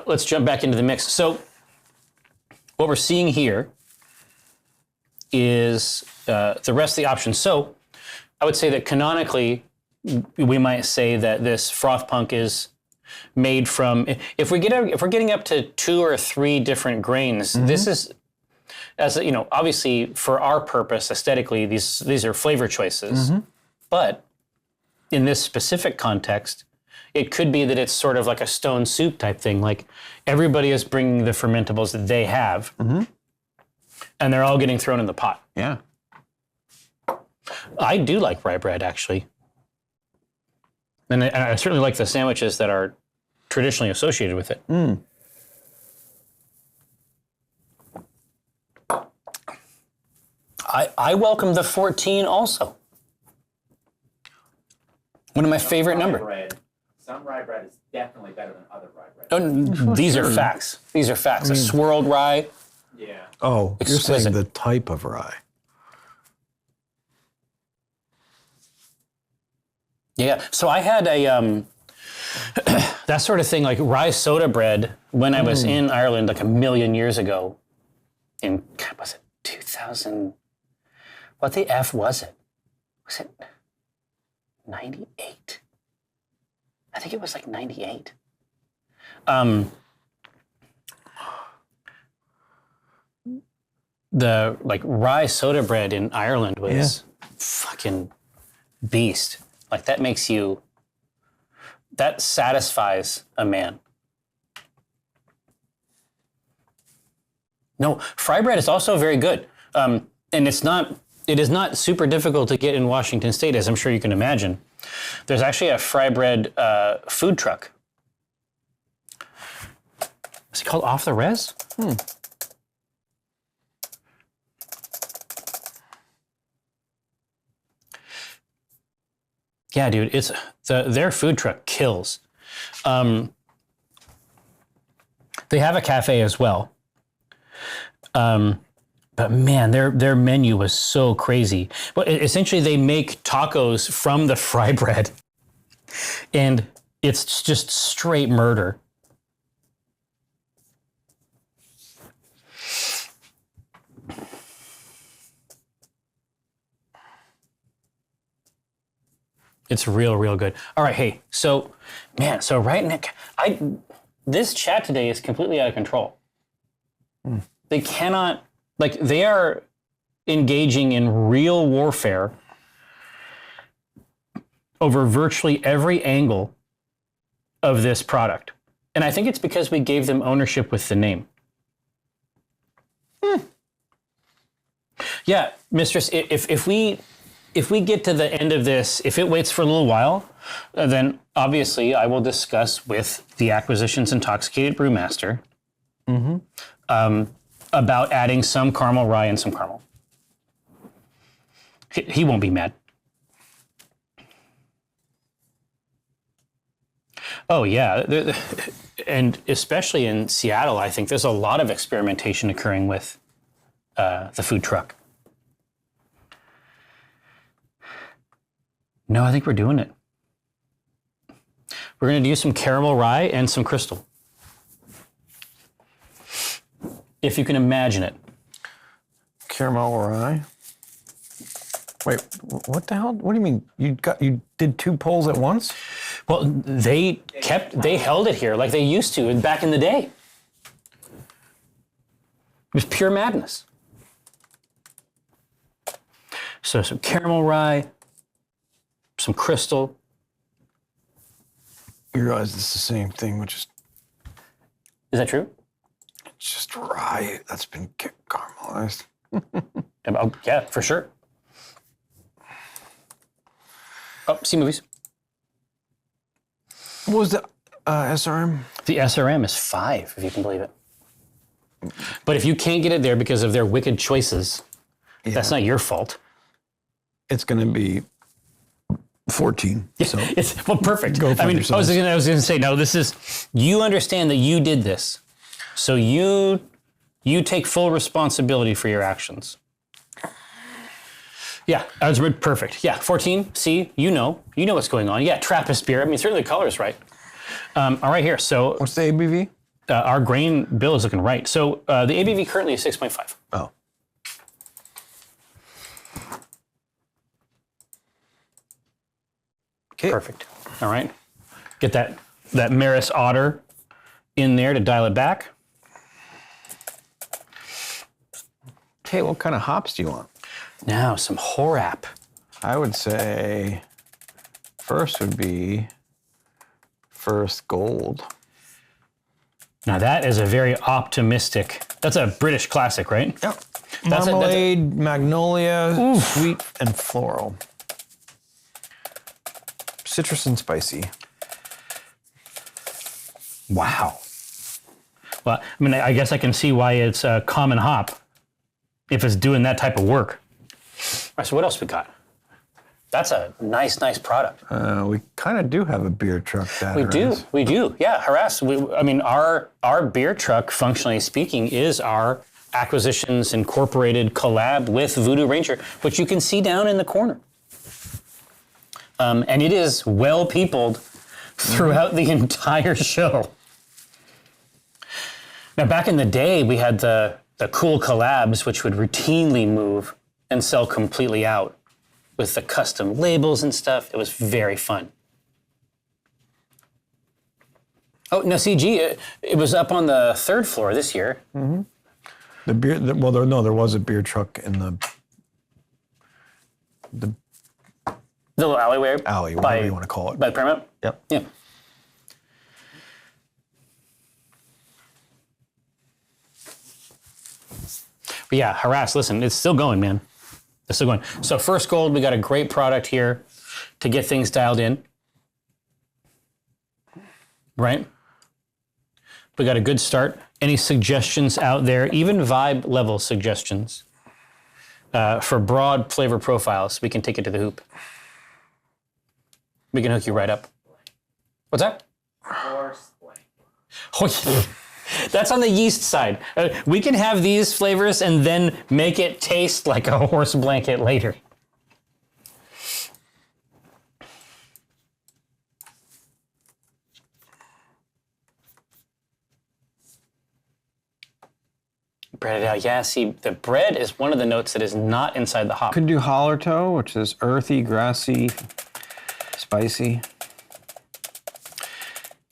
let's jump back into the mix. So what we're seeing here is the rest of the options. So I would say that canonically, we might say that this froth punk is made from, if we're getting up to 2 or 3 different grains, this is, as you know, obviously for our purpose aesthetically, these are flavor choices. But in this specific context, it could be that it's sort of like a stone soup type thing. Like everybody is bringing the fermentables that they have, and they're all getting thrown in the pot. Yeah. I do like rye bread, actually. And I certainly like the sandwiches that are traditionally associated with it. I welcome the 14 also. One of my favorite number. Some rye bread is definitely better than other rye bread. Oh, these are facts. These are facts. A swirled rye. Yeah. Oh, you're Exquisite. saying the type of rye. Yeah. So I had a that sort of thing, like rye soda bread, when I was in Ireland like a million years ago. In was it 2000? What the F was it? Was it 98? I think it was like 98. The like rye soda bread in Ireland was fucking beast. Like that satisfies a man. No, fry bread is also very good. And it is not super difficult to get in Washington State, as I'm sure you can imagine. There's actually a fry bread food truck. Is it called Off the Res? Yeah, dude, it's their food truck kills. They have a cafe as well. But man, their menu was so crazy. But essentially, they make tacos from the fry bread, and it's just straight murder. It's real good. All right, hey, so right now, this chat today is completely out of control. They cannot, they are engaging in real warfare over virtually every angle of this product. And I think it's because we gave them ownership with the name. Yeah, Mistress, if we get to the end of this, if it waits for a little while, then obviously I will discuss with the Acquisitions Intoxicated Brewmaster about adding some caramel rye and some caramel. He won't be mad. Oh yeah, and especially in Seattle, I think there's a lot of experimentation occurring with the food truck. No, I think we're doing it. We're going to do some caramel rye and some crystal. If you can imagine it. Caramel rye. Wait, what the hell? What do you mean? You did 2 polls at once? Well, they held it here like they used to back in the day. It was pure madness. So some caramel rye, some crystal. You realize it's the same thing, which is Is that true? it's just rye that's been caramelized. Oh, yeah, for sure. Oh, see movies. What was the SRM? The SRM is 5, if you can believe it. But if you can't get it there because of their wicked choices, that's not your fault. It's going to be 14. So Well, perfect. Go fuck yourselves. I was going to say, no, this is, you understand that you did this. So you take full responsibility for your actions. Yeah, that's perfect. Yeah, 14. See, you know what's going on. Yeah, Trappist beer. I mean, certainly the color is right. All right, here. So What's the ABV? our grain bill is looking right. So the ABV currently is 6.5. Oh. Okay. Perfect. All right. Get that Maris Otter in there to dial it back. Okay, what kind of hops do you want? Now some Horap. I would say first would be First Gold. Now that is a very optimistic. That's a British classic, right? Yep. That's Marmalade, magnolia, sweet and floral. Citrus and spicy. Wow. Well, I mean, I guess I can see why it's a common hop if it's doing that type of work. All right, so what else we got? That's a nice product. We kind of do have a beer truck that We do. Yeah, Harass. I mean, our beer truck, functionally speaking, is our Acquisitions Incorporated collab with Voodoo Ranger, which you can see down in the corner. And it is well peopled throughout the entire show. Now, back in the day, we had the cool collabs, which would routinely move and sell completely out with the custom labels and stuff. It was very fun. Oh, no, CG, it was up on the 3rd floor this year. Mm-hmm. There was a beer truck in the little alleyway. Whatever you want to call it. By Paramount? Yep. Yeah. But yeah, Harass, listen, it's still going, man. It's still going. So First Gold, we got a great product here to get things dialed in. Right? We got a good start. Any suggestions out there, even vibe level suggestions for broad flavor profiles, we can take it to the hoop. We can hook you right up. What's that? Horse blank. Oh, that's on the yeast side. We can have these flavors and then make it taste like a horse blanket later. Bread it out. Yeah, see, the bread is one of the notes that is not inside the hop. Could do Hallertau, which is earthy, grassy, spicy.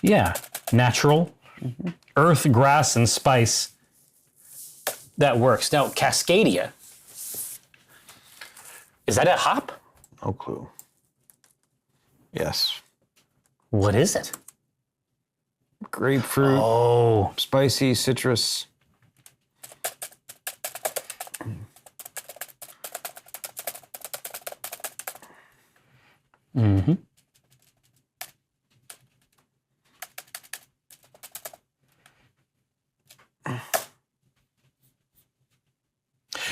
Yeah, natural. Mm-hmm. Earth, grass, and spice. That works. Now, Cascadia. Is that a hop? No clue. Yes. What is it? Grapefruit. Oh. Spicy, citrus. Mm-hmm.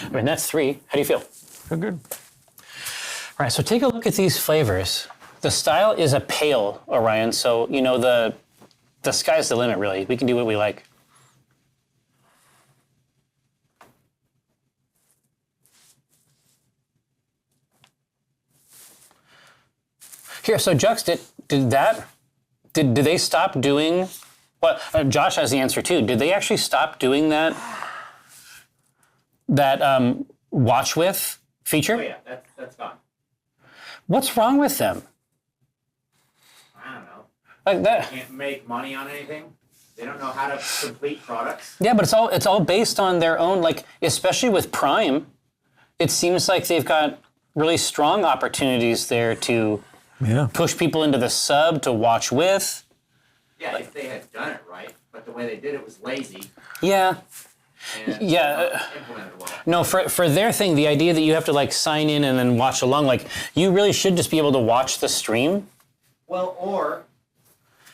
I mean, that's 3. How do you feel? Feel good. All right, so take a look at these flavors. The style is a pale, Orion, so, you know, the sky's the limit, really. We can do what we like. Here, so Jux, did they stop doing, well, Josh has the answer too. Did they actually stop doing that watch with feature? Oh yeah, that's gone. What's wrong with them? I don't know. Like that. Can't make money on anything. They don't know how to complete products. Yeah, but it's all based on their own, like, especially with Prime, it seems like they've got really strong opportunities there to push people into the sub to watch with. Yeah, if they had done it right, but the way they did it was lazy. Yeah. And Yeah. implemented well. No, for their thing, the idea that you have to like sign in and then watch along, like you really should just be able to watch the stream. Well, or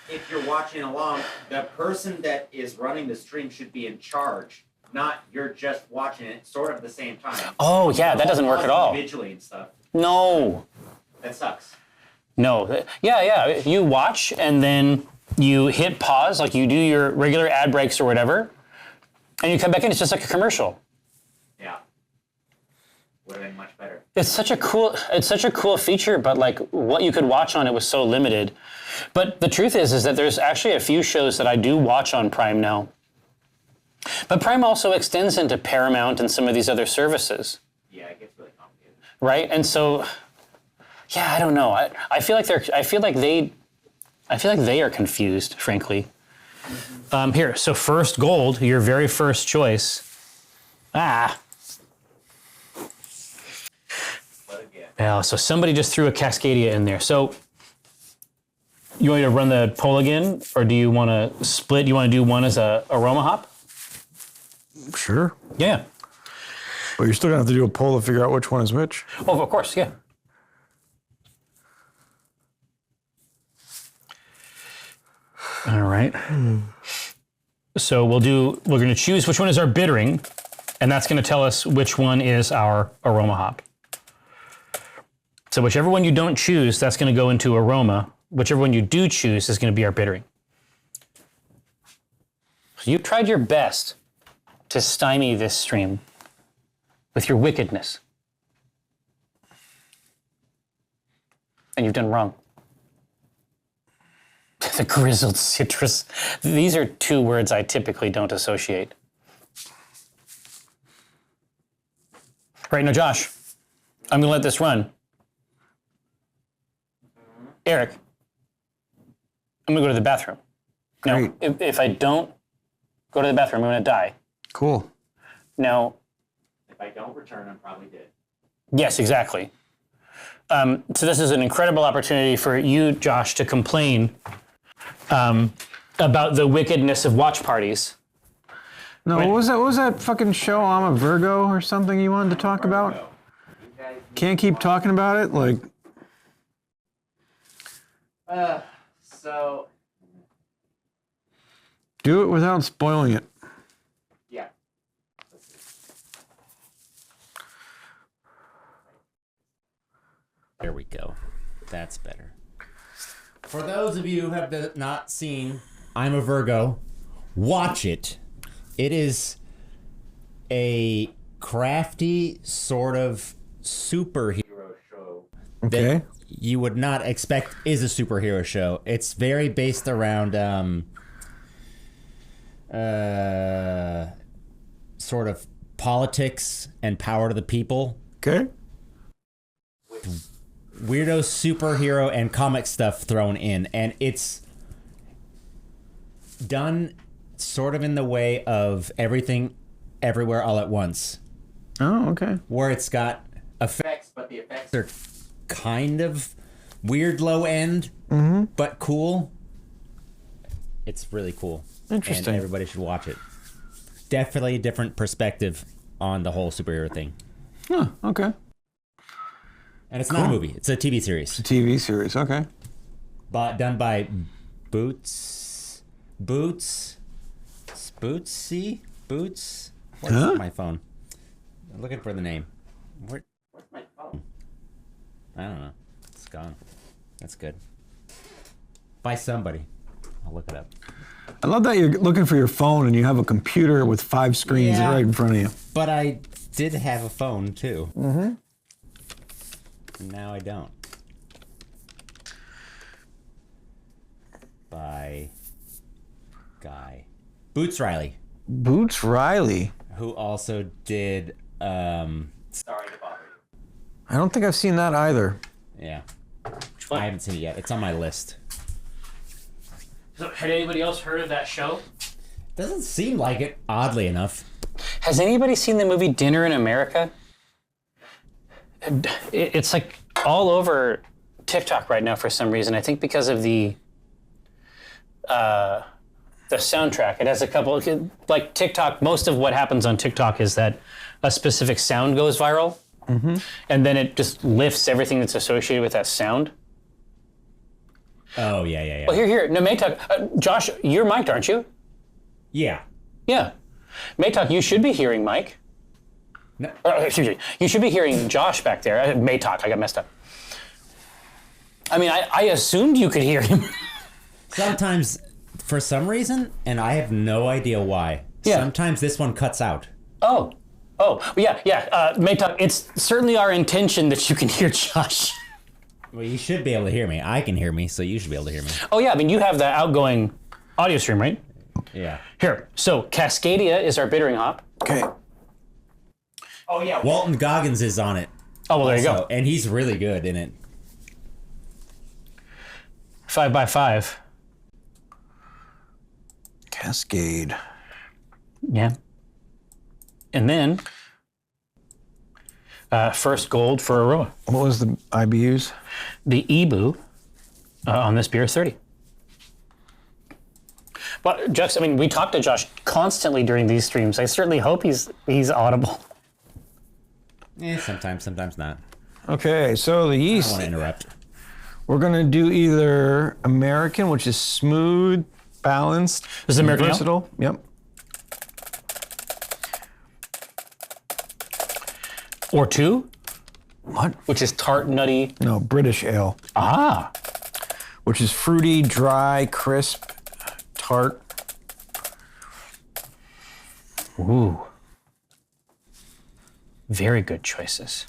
if you're watching along, the person that is running the stream should be in charge, not you're just watching it sort of at the same time. Oh yeah, that doesn't work at all. Individually and stuff. No. That sucks. No. Yeah. You watch and then you hit pause, like you do your regular ad breaks or whatever, and you come back in. It's just like a commercial. Yeah. would have been much better. It's such a cool feature, but like what you could watch on it was so limited. But the truth is that there's actually a few shows that I do watch on Prime now. But Prime also extends into Paramount and some of these other services. Yeah, it gets really complicated. Right? And so, yeah, I don't know. I feel like they are confused, frankly. Here, so First Gold, your very first choice. Yeah, so somebody just threw a Cascadia in there. So you want me to run the poll again, or do you want to split? You want to do one as a aroma hop? Sure. Yeah. But you're still gonna have to do a poll to figure out which one is which. Oh, of course, yeah. All right. So we're going to choose which one is our bittering, and that's going to tell us which one is our aroma hop. So whichever one you don't choose, that's going to go into aroma. Whichever one you do choose is going to be our bittering. So you've tried your best to stymie this stream with your wickedness. And you've done wrong. The grizzled citrus. These are two words I typically don't associate. Right, now Josh, I'm gonna let this run. Eric, I'm gonna go to the bathroom. Now, if I don't go to the bathroom, I'm gonna die. Cool. Now, If I don't return, I'm probably dead. yes, exactly. So this is an incredible opportunity for you, Josh, to complain about the wickedness of watch parties. No, what was that fucking show? I'm a Virgo or something you wanted to talk about? You guys, Can't keep talking about it? Like, so do it without spoiling it. yeah. There we go. That's better. For those of you who have not seen I'm a Virgo, watch it. It is a crafty sort of superhero show Okay. that you would not expect is a superhero show. It's very based around sort of politics and power to the people. Okay. Weirdo superhero and comic stuff thrown in, and it's done sort of in the way of Everything Everywhere All at Once, Oh, okay. where it's got effects, But the effects they're kind of weird low end, but cool. It's really cool. Interesting. And everybody should watch it. Definitely a different perspective on the whole superhero thing. Huh, okay. And it's not a movie, it's a TV series. It's a TV series, okay. But done by Bootsy? What's Huh? my phone? I'm looking for the name. Where's my phone? I don't know. It's gone. That's good. By somebody. I'll look it up. I love that you're looking for your phone and you have a computer with 5 screens Yeah. right in front of you. But I did have a phone too. Mm-hmm. Now I don't. By guy. Boots Riley, Boots Riley. who also did Sorry to bother you. I don't think I've seen that either. yeah. Which one? I haven't seen it yet. It's on my list. So, had anybody else heard of that show? Doesn't seem like it, oddly enough. Has anybody seen the movie Dinner in America? It's like all over TikTok right now for some reason. I think because of the soundtrack. It has a couple, like TikTok, most of what happens on TikTok is that a specific sound goes viral, and then it just lifts everything that's associated with that sound. Oh, yeah. Well, here. No, Maytalk. Josh, you're mic'd, aren't you? Yeah. Yeah. Maytalk, you should be hearing Mike. No. Excuse me. You should be hearing Josh back there. Maytalk, I got messed up. I mean, I assumed you could hear him. Sometimes, for some reason, and I have no idea why, Yeah. sometimes this one cuts out. Oh. Oh, yeah. Maytalk, it's certainly our intention that you can hear Josh. Well, you should be able to hear me. I can hear me, so you should be able to hear me. Oh, yeah, I mean, you have the outgoing audio stream, right? Yeah. Here, so Cascadia is our bittering hop. Okay. Oh yeah. Walton Goggins is on it. Oh, well, there you also, go. and he's really good in it. 5x5. Cascade. Yeah. And then, first gold for Aroa. What was the IBUs? The EBU on this beer is 30. But Josh, I mean, we talk to Josh constantly during these streams. I certainly hope he's audible. Sometimes not. Okay, so the I don't yeast. want to interrupt. We're gonna do either American, which is smooth, balanced, This is American ale? versatile. Yep. Or 2, What? which is tart, nutty. No, British ale, Ah, which is fruity, dry, crisp, tart. ooh. Very good choices.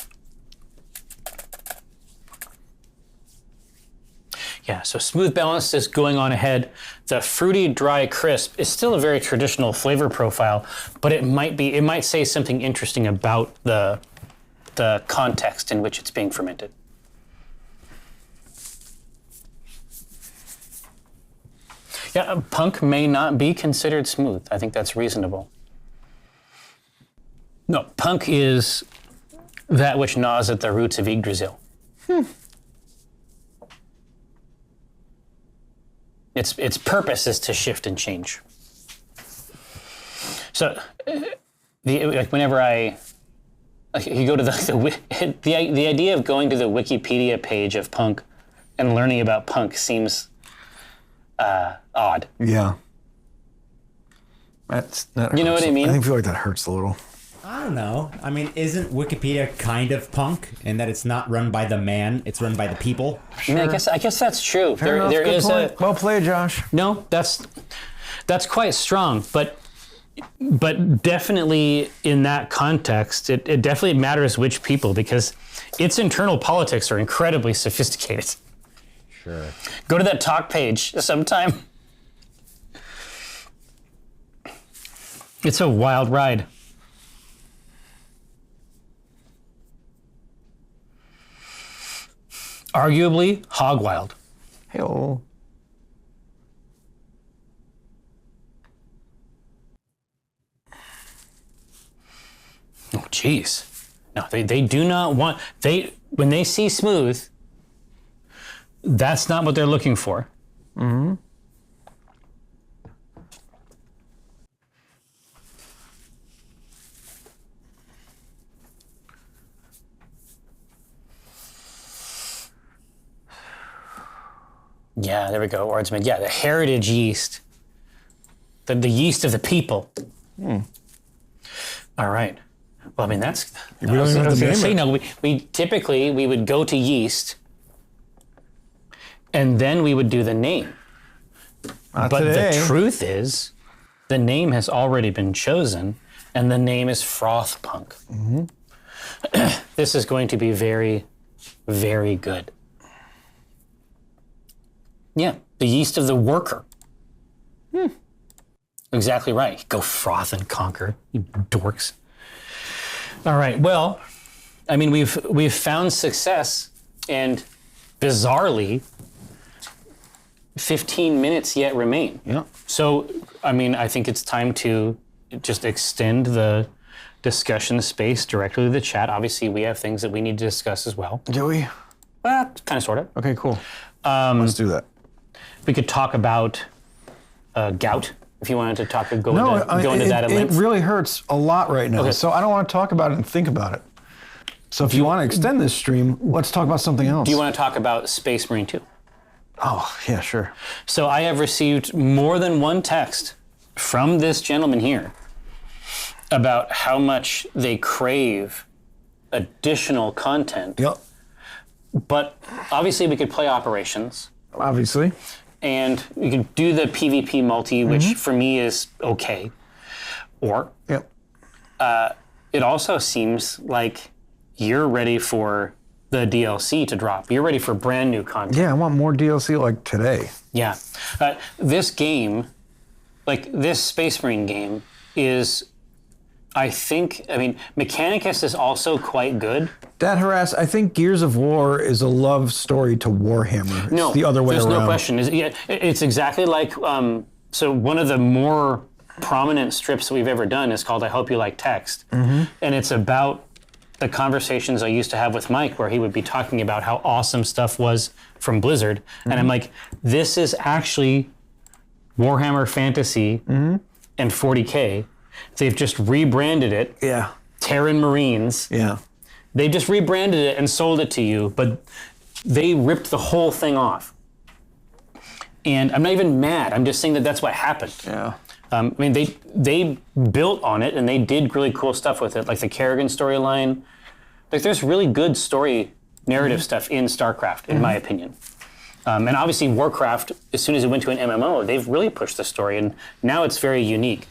Yeah, so smooth balanced is going on ahead. The fruity, dry, crisp is still a very traditional flavor profile, but it might say something interesting about the context in which it's being fermented. Yeah, punk may not be considered smooth. I think that's reasonable. No, punk is that which gnaws at the roots of Yggdrasil. Its purpose is to shift and change. So, whenever you go to the idea of going to the Wikipedia page of punk and learning about punk seems odd. Yeah. That You know hurts. what I mean? I feel like that hurts a little. I don't know. I mean, isn't Wikipedia kind of punk in that it's not run by the man, it's run by the people? I mean, I guess that's true. Fair enough, There good is point. Well played, Josh. no. That's quite strong, but definitely in that context, it definitely matters which people, because its internal politics are incredibly sophisticated. Sure. Go to that talk page sometime. It's a wild ride. Arguably hog wild. Hey-oh. Oh, geez. No, they do not want, when they see smooth, that's not what they're looking for. Mm-hmm. Yeah, there we go. Wordsmith. Yeah, the heritage yeast. The yeast of the people. All right. Well, I mean, that's... We don't even have to name it. No, we typically, we would go to yeast, and then we would do the name. Not But today. the truth is, the name has already been chosen, and the name is Froth Punk. Mm-hmm. This is going to be very, very good. Yeah, the yeast of the worker. Exactly right. Go froth and conquer, you dorks. All right. Well, I mean, we've found success, and bizarrely, 15 minutes yet remain. Yeah. So, I mean, I think it's time to just extend the discussion space directly to the chat. Obviously, we have things that we need to discuss as well. Do we? Well, kind of, sort of. Okay, cool. Let's do that. We could talk about gout if you wanted to talk. Go No, into that at it length. really hurts a lot right now. Okay. So I don't want to talk about it and think about it. So if you want to extend this stream, let's talk about something else. Do you want to talk about Space Marine 2? Oh, yeah, sure. So I have received more than one text from this gentleman here about how much they crave additional content. Yep. But obviously we could play operations, Obviously. and we could do the PvP multi, which for me is okay. Or Yep. it also seems like you're ready for the DLC to drop. You're ready for brand new content. Yeah, I want more DLC like today. Yeah. This game, like this Space Marine game, is, I mean, Mechanicus is also quite good. That harass. I think Gears of War is a love story to Warhammer. It's No, the other way there's around. no question. It's exactly like, so one of the more prominent strips that we've ever done is called I Hope You Like Text. And it's about the conversations I used to have with Mike where he would be talking about how awesome stuff was from Blizzard. And I'm like, this is actually Warhammer Fantasy and 40K. They've just rebranded it. Yeah. Terran Marines. Yeah. They just rebranded it and sold it to you, but they ripped the whole thing off. And I'm not even mad. I'm just saying that that's what happened. Yeah. I mean, they built on it and they did really cool stuff with it, like the Kerrigan storyline. Like, there's really good story narrative stuff in StarCraft, in my opinion. And obviously, Warcraft, as soon as it went to an MMO, they've really pushed the story, and now it's very unique.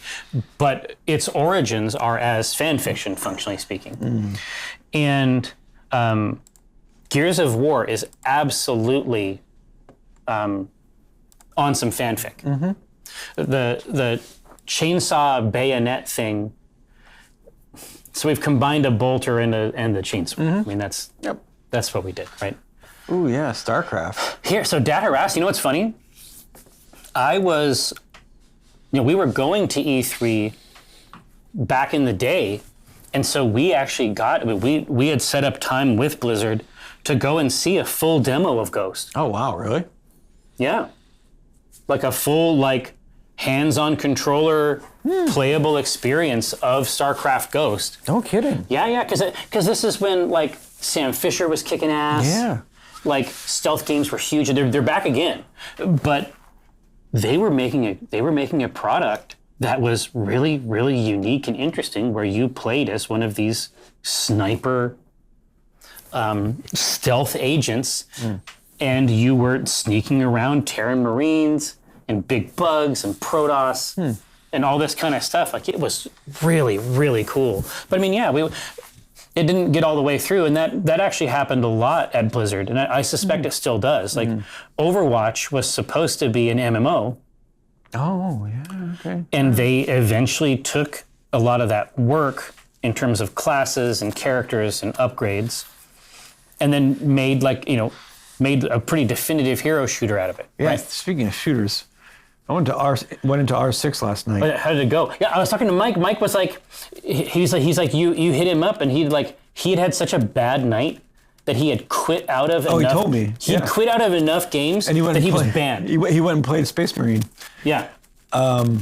But its origins are as fan fiction, functionally speaking. And Gears of War is absolutely on some fanfic. The chainsaw bayonet thing. So we've combined a bolter and the chainsaw. I mean, that's what we did, right? Ooh, yeah, StarCraft. Here, so Dad Harass, you know what's funny? We were going to E3 back in the day, and so we actually we had set up time with Blizzard to go and see a full demo of Ghost. Oh, wow, really? Yeah. Like a full, hands-on controller playable experience of StarCraft Ghost. No kidding. Yeah, because this is when, Sam Fisher was kicking ass. Yeah. Stealth games were huge. They're back again. But they were making a product that was really, really unique and interesting, where you played as one of these sniper stealth agents, and you were sneaking around Terran Marines and big bugs and Protoss and all this kind of stuff. It was really, really cool. But I mean, yeah, it didn't get all the way through, and that actually happened a lot at Blizzard, and I suspect it still does. Overwatch was supposed to be an MMO. Oh, yeah, okay. And they eventually took a lot of that work in terms of classes and characters and upgrades, and then made a pretty definitive hero shooter out of it. Yeah, Right? speaking of shooters, I went into R6 last night. How did it go? Yeah, I was talking to Mike. Mike was like, he's like, you hit him up, and he had such a bad night that he had quit out of. Oh, he told me. He quit out of enough games And that he was banned. He went and played Space Marine. Yeah. He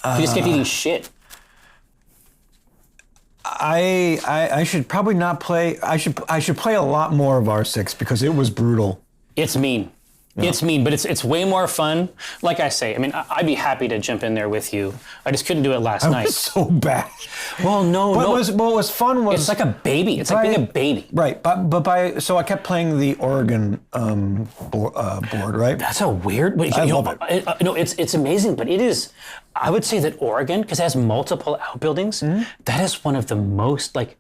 just kept eating shit. I should probably not play. I should play a lot more of R6 because it was brutal. It's mean. It's mean, but it's way more fun. Like I say, I mean, I'd be happy to jump in there with you. I just couldn't do it last night. It was so bad. Well, no. What was fun was It's like a baby. It's like being a baby. Right, so I kept playing the Oregon board, right? That's a weird. I love it. No, it's amazing, but it is. I would say that Oregon, because it has multiple outbuildings, that is one of the most that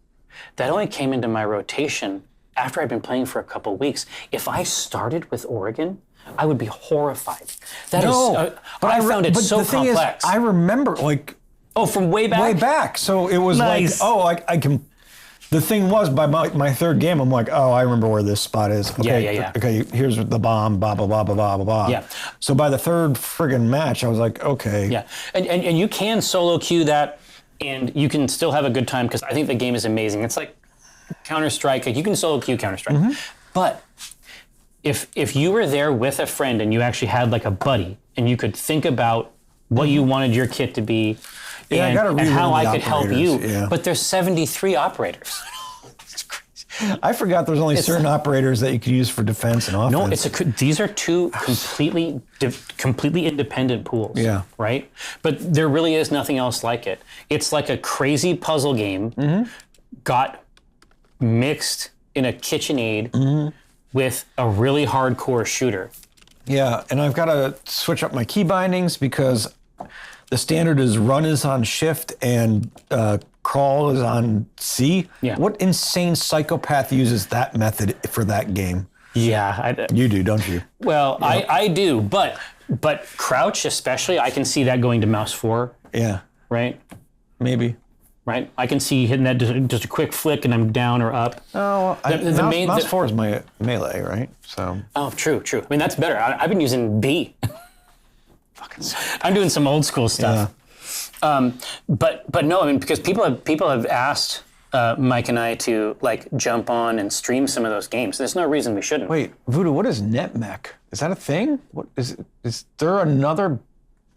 only came into my rotation after I'd been playing for a couple weeks. If I started with Oregon, I would be horrified. But I found it so the thing complex. Is, I remember from way back. Way back. So it was Nice. I can. The thing was, by my third game, I'm like, I remember where this spot is. Okay, Yeah. Okay, here's the bomb, blah, blah, blah, blah, blah, blah, blah. Yeah. So by the third friggin' match, I was like, okay. Yeah, and you can solo queue that, and you can still have a good time, because I think the game is amazing. It's like Counter-Strike. You can solo queue Counter-Strike. But if you were there with a friend and you actually had a buddy, and you could think about what you wanted your kit to be, Yeah, I gotta and relearn how the I could help you. operators, yeah. But there's 73 operators. I forgot there's only certain operators that you can use for defense and offense. No, these are two completely independent pools. Yeah. Right? But there really is nothing else like it. It's like a crazy puzzle game got mixed in a KitchenAid with a really hardcore shooter. Yeah, and I've got to switch up my key bindings because the standard is run is on shift and crawl is on C. Yeah. What insane psychopath uses that method for that game? Yeah. You do, don't you? Well, I do, but crouch especially, I can see that going to mouse 4, Yeah, right? maybe. Right? I can see hitting that just a quick flick and I'm down or up. Oh, mouse 4 is my melee, right? So. Oh, true. I mean, that's better. I've been using B. Fucking I'm doing some old school stuff. Yeah. But no, I mean, because people have asked Mike and I to like jump on and stream some of those games. There's no reason we shouldn't. Wait, Voodoo, what is NetMech? Is that a thing? What is there another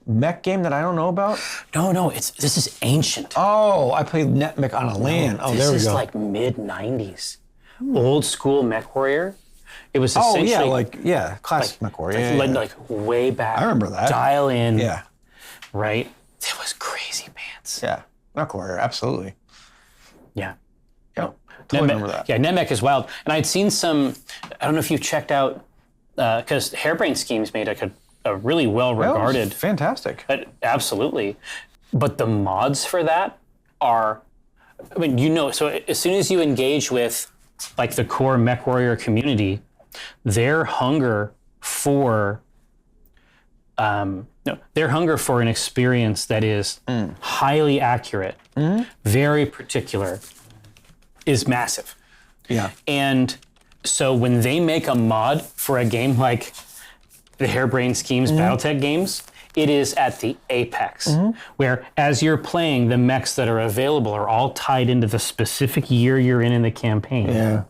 mech game that I don't know about? No, this is ancient. Oh, I played NetMech on a LAN. Oh, there we This is go. like mid 90s. Old school Mech Warrior. It was essentially classic mech warrior. like way back. I remember that. Dial in. Yeah, Right? It was crazy pants. yeah, mech warrior, absolutely. Yeah. Yep, totally remember that. Yeah, NetMech is wild. And I'd seen some, I don't know if you've checked out, because Hairbrain Schemes made a really well That was regarded. fantastic. Absolutely. But the mods for that are, I mean, so as soon as you engage with like the core MechWarrior community, their hunger for an experience that is highly accurate, very particular, is massive. Yeah, And so when they make a mod for a game like the Hairbrain Schemes Battletech games, it is at the apex, where as you're playing, the mechs that are available are all tied into the specific year you're in the campaign. yeah.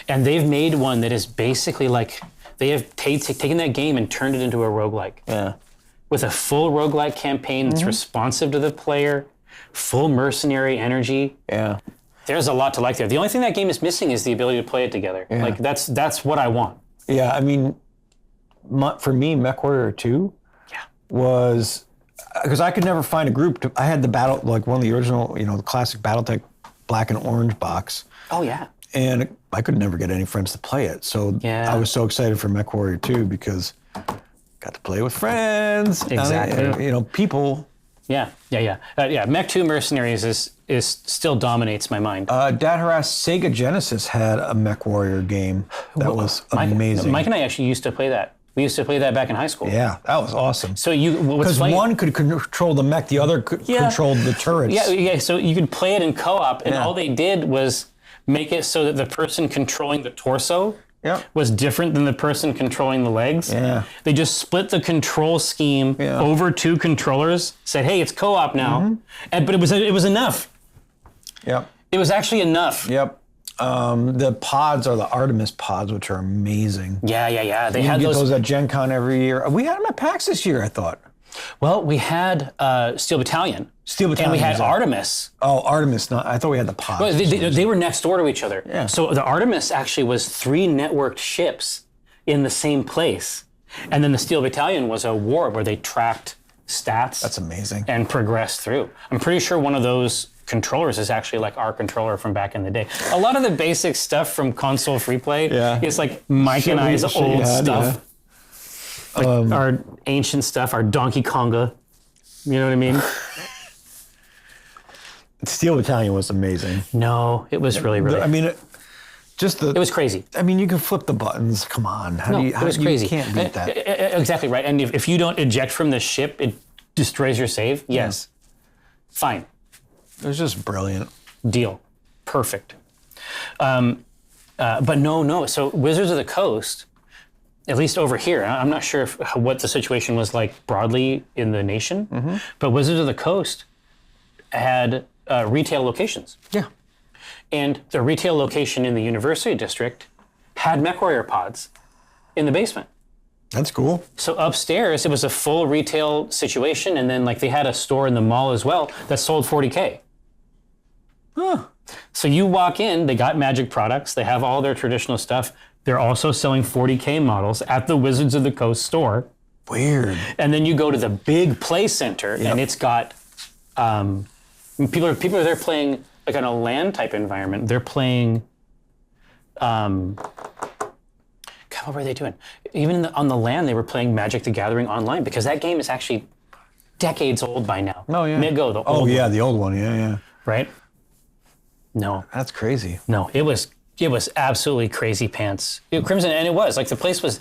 And they've made one that is basically like, they have taken that game and turned it into a roguelike. Yeah. With a full roguelike campaign that's responsive to the player, full mercenary energy. Yeah. There's a lot to like there. The only thing that game is missing is the ability to play it together. Yeah. Like that's what I want. Yeah, I mean, for me, MechWarrior 2 was, because I could never find a group. I had the battle, like one of the original, the classic BattleTech black and orange box. Oh yeah. And I could never get any friends to play it. So Yeah. I was so excited for MechWarrior 2 because got to play with friends. Exactly. People. Yeah. Mech 2 Mercenaries is still dominates my mind. Dad Harass Sega Genesis had a MechWarrior game that was amazing. Mike and I actually used to play that. We used to play that back in high school. Yeah, that was awesome. So what's Because funny? one could control the mech, the other could control the turrets. Yeah. So you could play it in co-op, and all they did was make it so that the person controlling the torso was different than the person controlling the legs. Yeah. They just split the control scheme over 2 controllers. Said, "Hey, it's co-op now," but it was enough. Yep. It was actually enough. Yep. The pods are the Artemis pods, which are amazing. Yeah. They You had get those. those at Gen Con every year. We had them at PAX this year, I thought. Well, we had Steel Battalion. Steel And we Battalion had was there. Artemis. Oh, Artemis. I thought we had the pods. Well, they were next door to each other. Yeah. So the Artemis actually was 3 networked ships in the same place. And then the Steel Battalion was a war where they tracked stats. That's amazing. And progressed through. I'm pretty sure one of those controllers is actually like our controller from back in the day. A lot of the basic stuff from console free play is like Mike and I's Shit we old had, stuff. Like our ancient stuff, our Donkey Konga. You know what I mean? Steel Battalion was amazing. No, it was really. I mean, it was crazy. I mean, you can flip the buttons. Come on. It was crazy. You can't beat that. Exactly right. And if you don't eject from the ship, it destroys your save. Yes. Fine. It was just brilliant. Deal. Perfect. But no. So Wizards of the Coast, at least over here, I'm not sure what the situation was like broadly in the nation, but Wizards of the Coast had retail locations. Yeah. And the retail location in the University District had MechWarrior pods in the basement. That's cool. So upstairs, it was a full retail situation, and then like they had a store in the mall as well that sold 40K. Huh. So you walk in, they got Magic products, they have all their traditional stuff. They're also selling 40K models at the Wizards of the Coast store. Weird. And then you go to the big play center, and it's got people are there playing like on a LAN type environment. They're playing. God, what were they doing? Even on the LAN, they were playing Magic: The Gathering online because that game is actually decades old by now. Oh, yeah. Midgo, the Oh, old yeah, one, the old one. Yeah. right? No, That's crazy. no, it was absolutely crazy pants. Crimson, and it was like the place was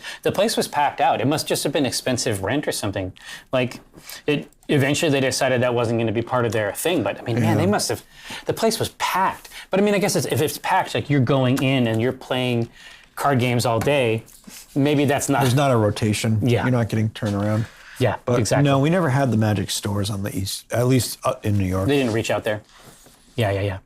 packed out. It must just have been expensive rent or something. Like it. Eventually, they decided that wasn't going to be part of their thing. But I mean, man, they must have. The place was packed. But I mean, I guess if it's packed, like you're going in and you're playing card games all day, maybe that's not. There's not a rotation. Yeah. You're not getting turned around. Yeah, But exactly. no, we never had the Magic stores on the East, at least in New York. They didn't reach out there. Yeah.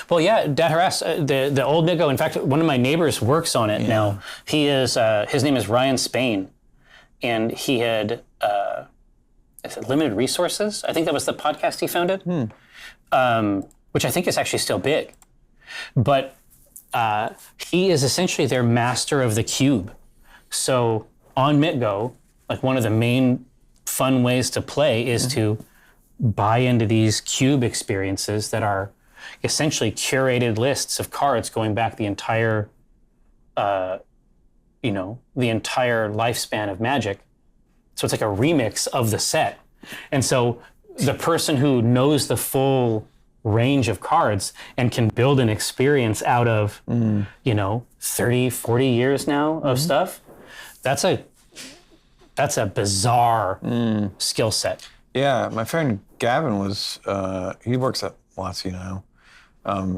Well, yeah, Dad Harass, the old Midgo. In fact, one of my neighbors works on it now. He is his name is Ryan Spain, and he had is it Limited Resources. I think that was the podcast he founded, which I think is actually still big. But he is essentially their master of the cube. So on Midgo, like one of the main fun ways to play is to buy into these cube experiences that are essentially curated lists of cards going back the entire, the entire lifespan of Magic. So it's like a remix of the set. And so the person who knows the full range of cards and can build an experience out of, 30, 40 years now of stuff, that's a bizarre skill set. Yeah, my friend Gavin was, he works at WotC now.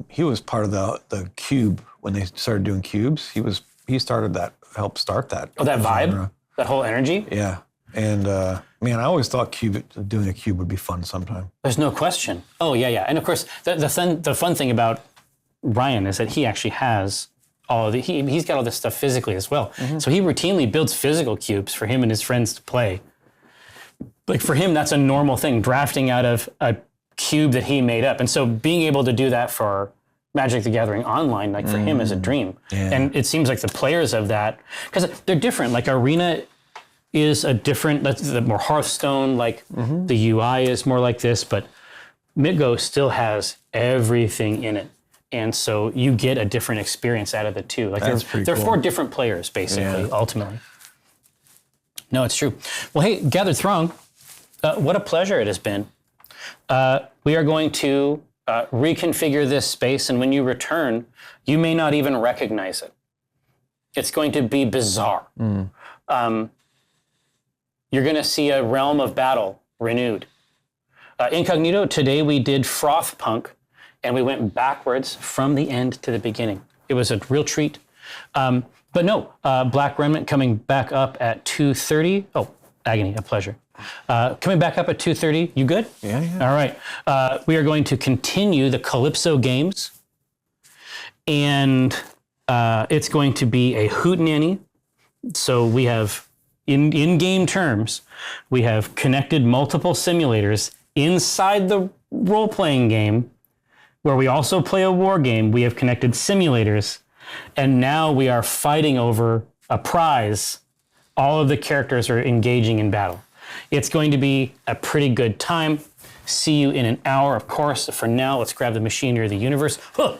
He was part of the cube when they started doing cubes. He started that, helped start that. Oh, that vibe, genre. that whole energy. Yeah, and man, I always thought doing a cube would be fun sometime. There's no question. Oh yeah, and of course the fun thing about Ryan is that he actually has all of he's got all this stuff physically as well. So he routinely builds physical cubes for him and his friends to play. Like for him, that's a normal thing, drafting out of a cube that he made up. And so being able to do that for Magic the Gathering online, like for him is a dream. Yeah. And it seems like the players of that, because they're different. Like Arena is a different, that's the more Hearthstone, like the UI is more like this, but Midgo still has everything in it. And so you get a different experience out of the two. Like That's pretty they're cool. four different players, basically, Yeah. ultimately. No, it's true. Well, hey, Gathered Throng, what a pleasure it has been. We are going to reconfigure this space, and when you return, you may not even recognize it. It's going to be bizarre. You're going to see a realm of battle renewed. Incognito, today we did Froth Punk, and we went backwards from the end to the beginning. It was a real treat. But no, Black Remnant coming back up at 2:30. Oh, Agony, a pleasure. Coming back up at 2:30. You good? Yeah. All right. We are going to continue the Calypso games. And it's going to be a hootenanny. So we have, in game terms, we have connected multiple simulators inside the role-playing game, where we also play a war game. We have connected simulators, and now we are fighting over a prize. All of the characters are engaging in battle. It's going to be a pretty good time. See you in an hour, of course. For now, let's grab the machinery of the universe. Huh,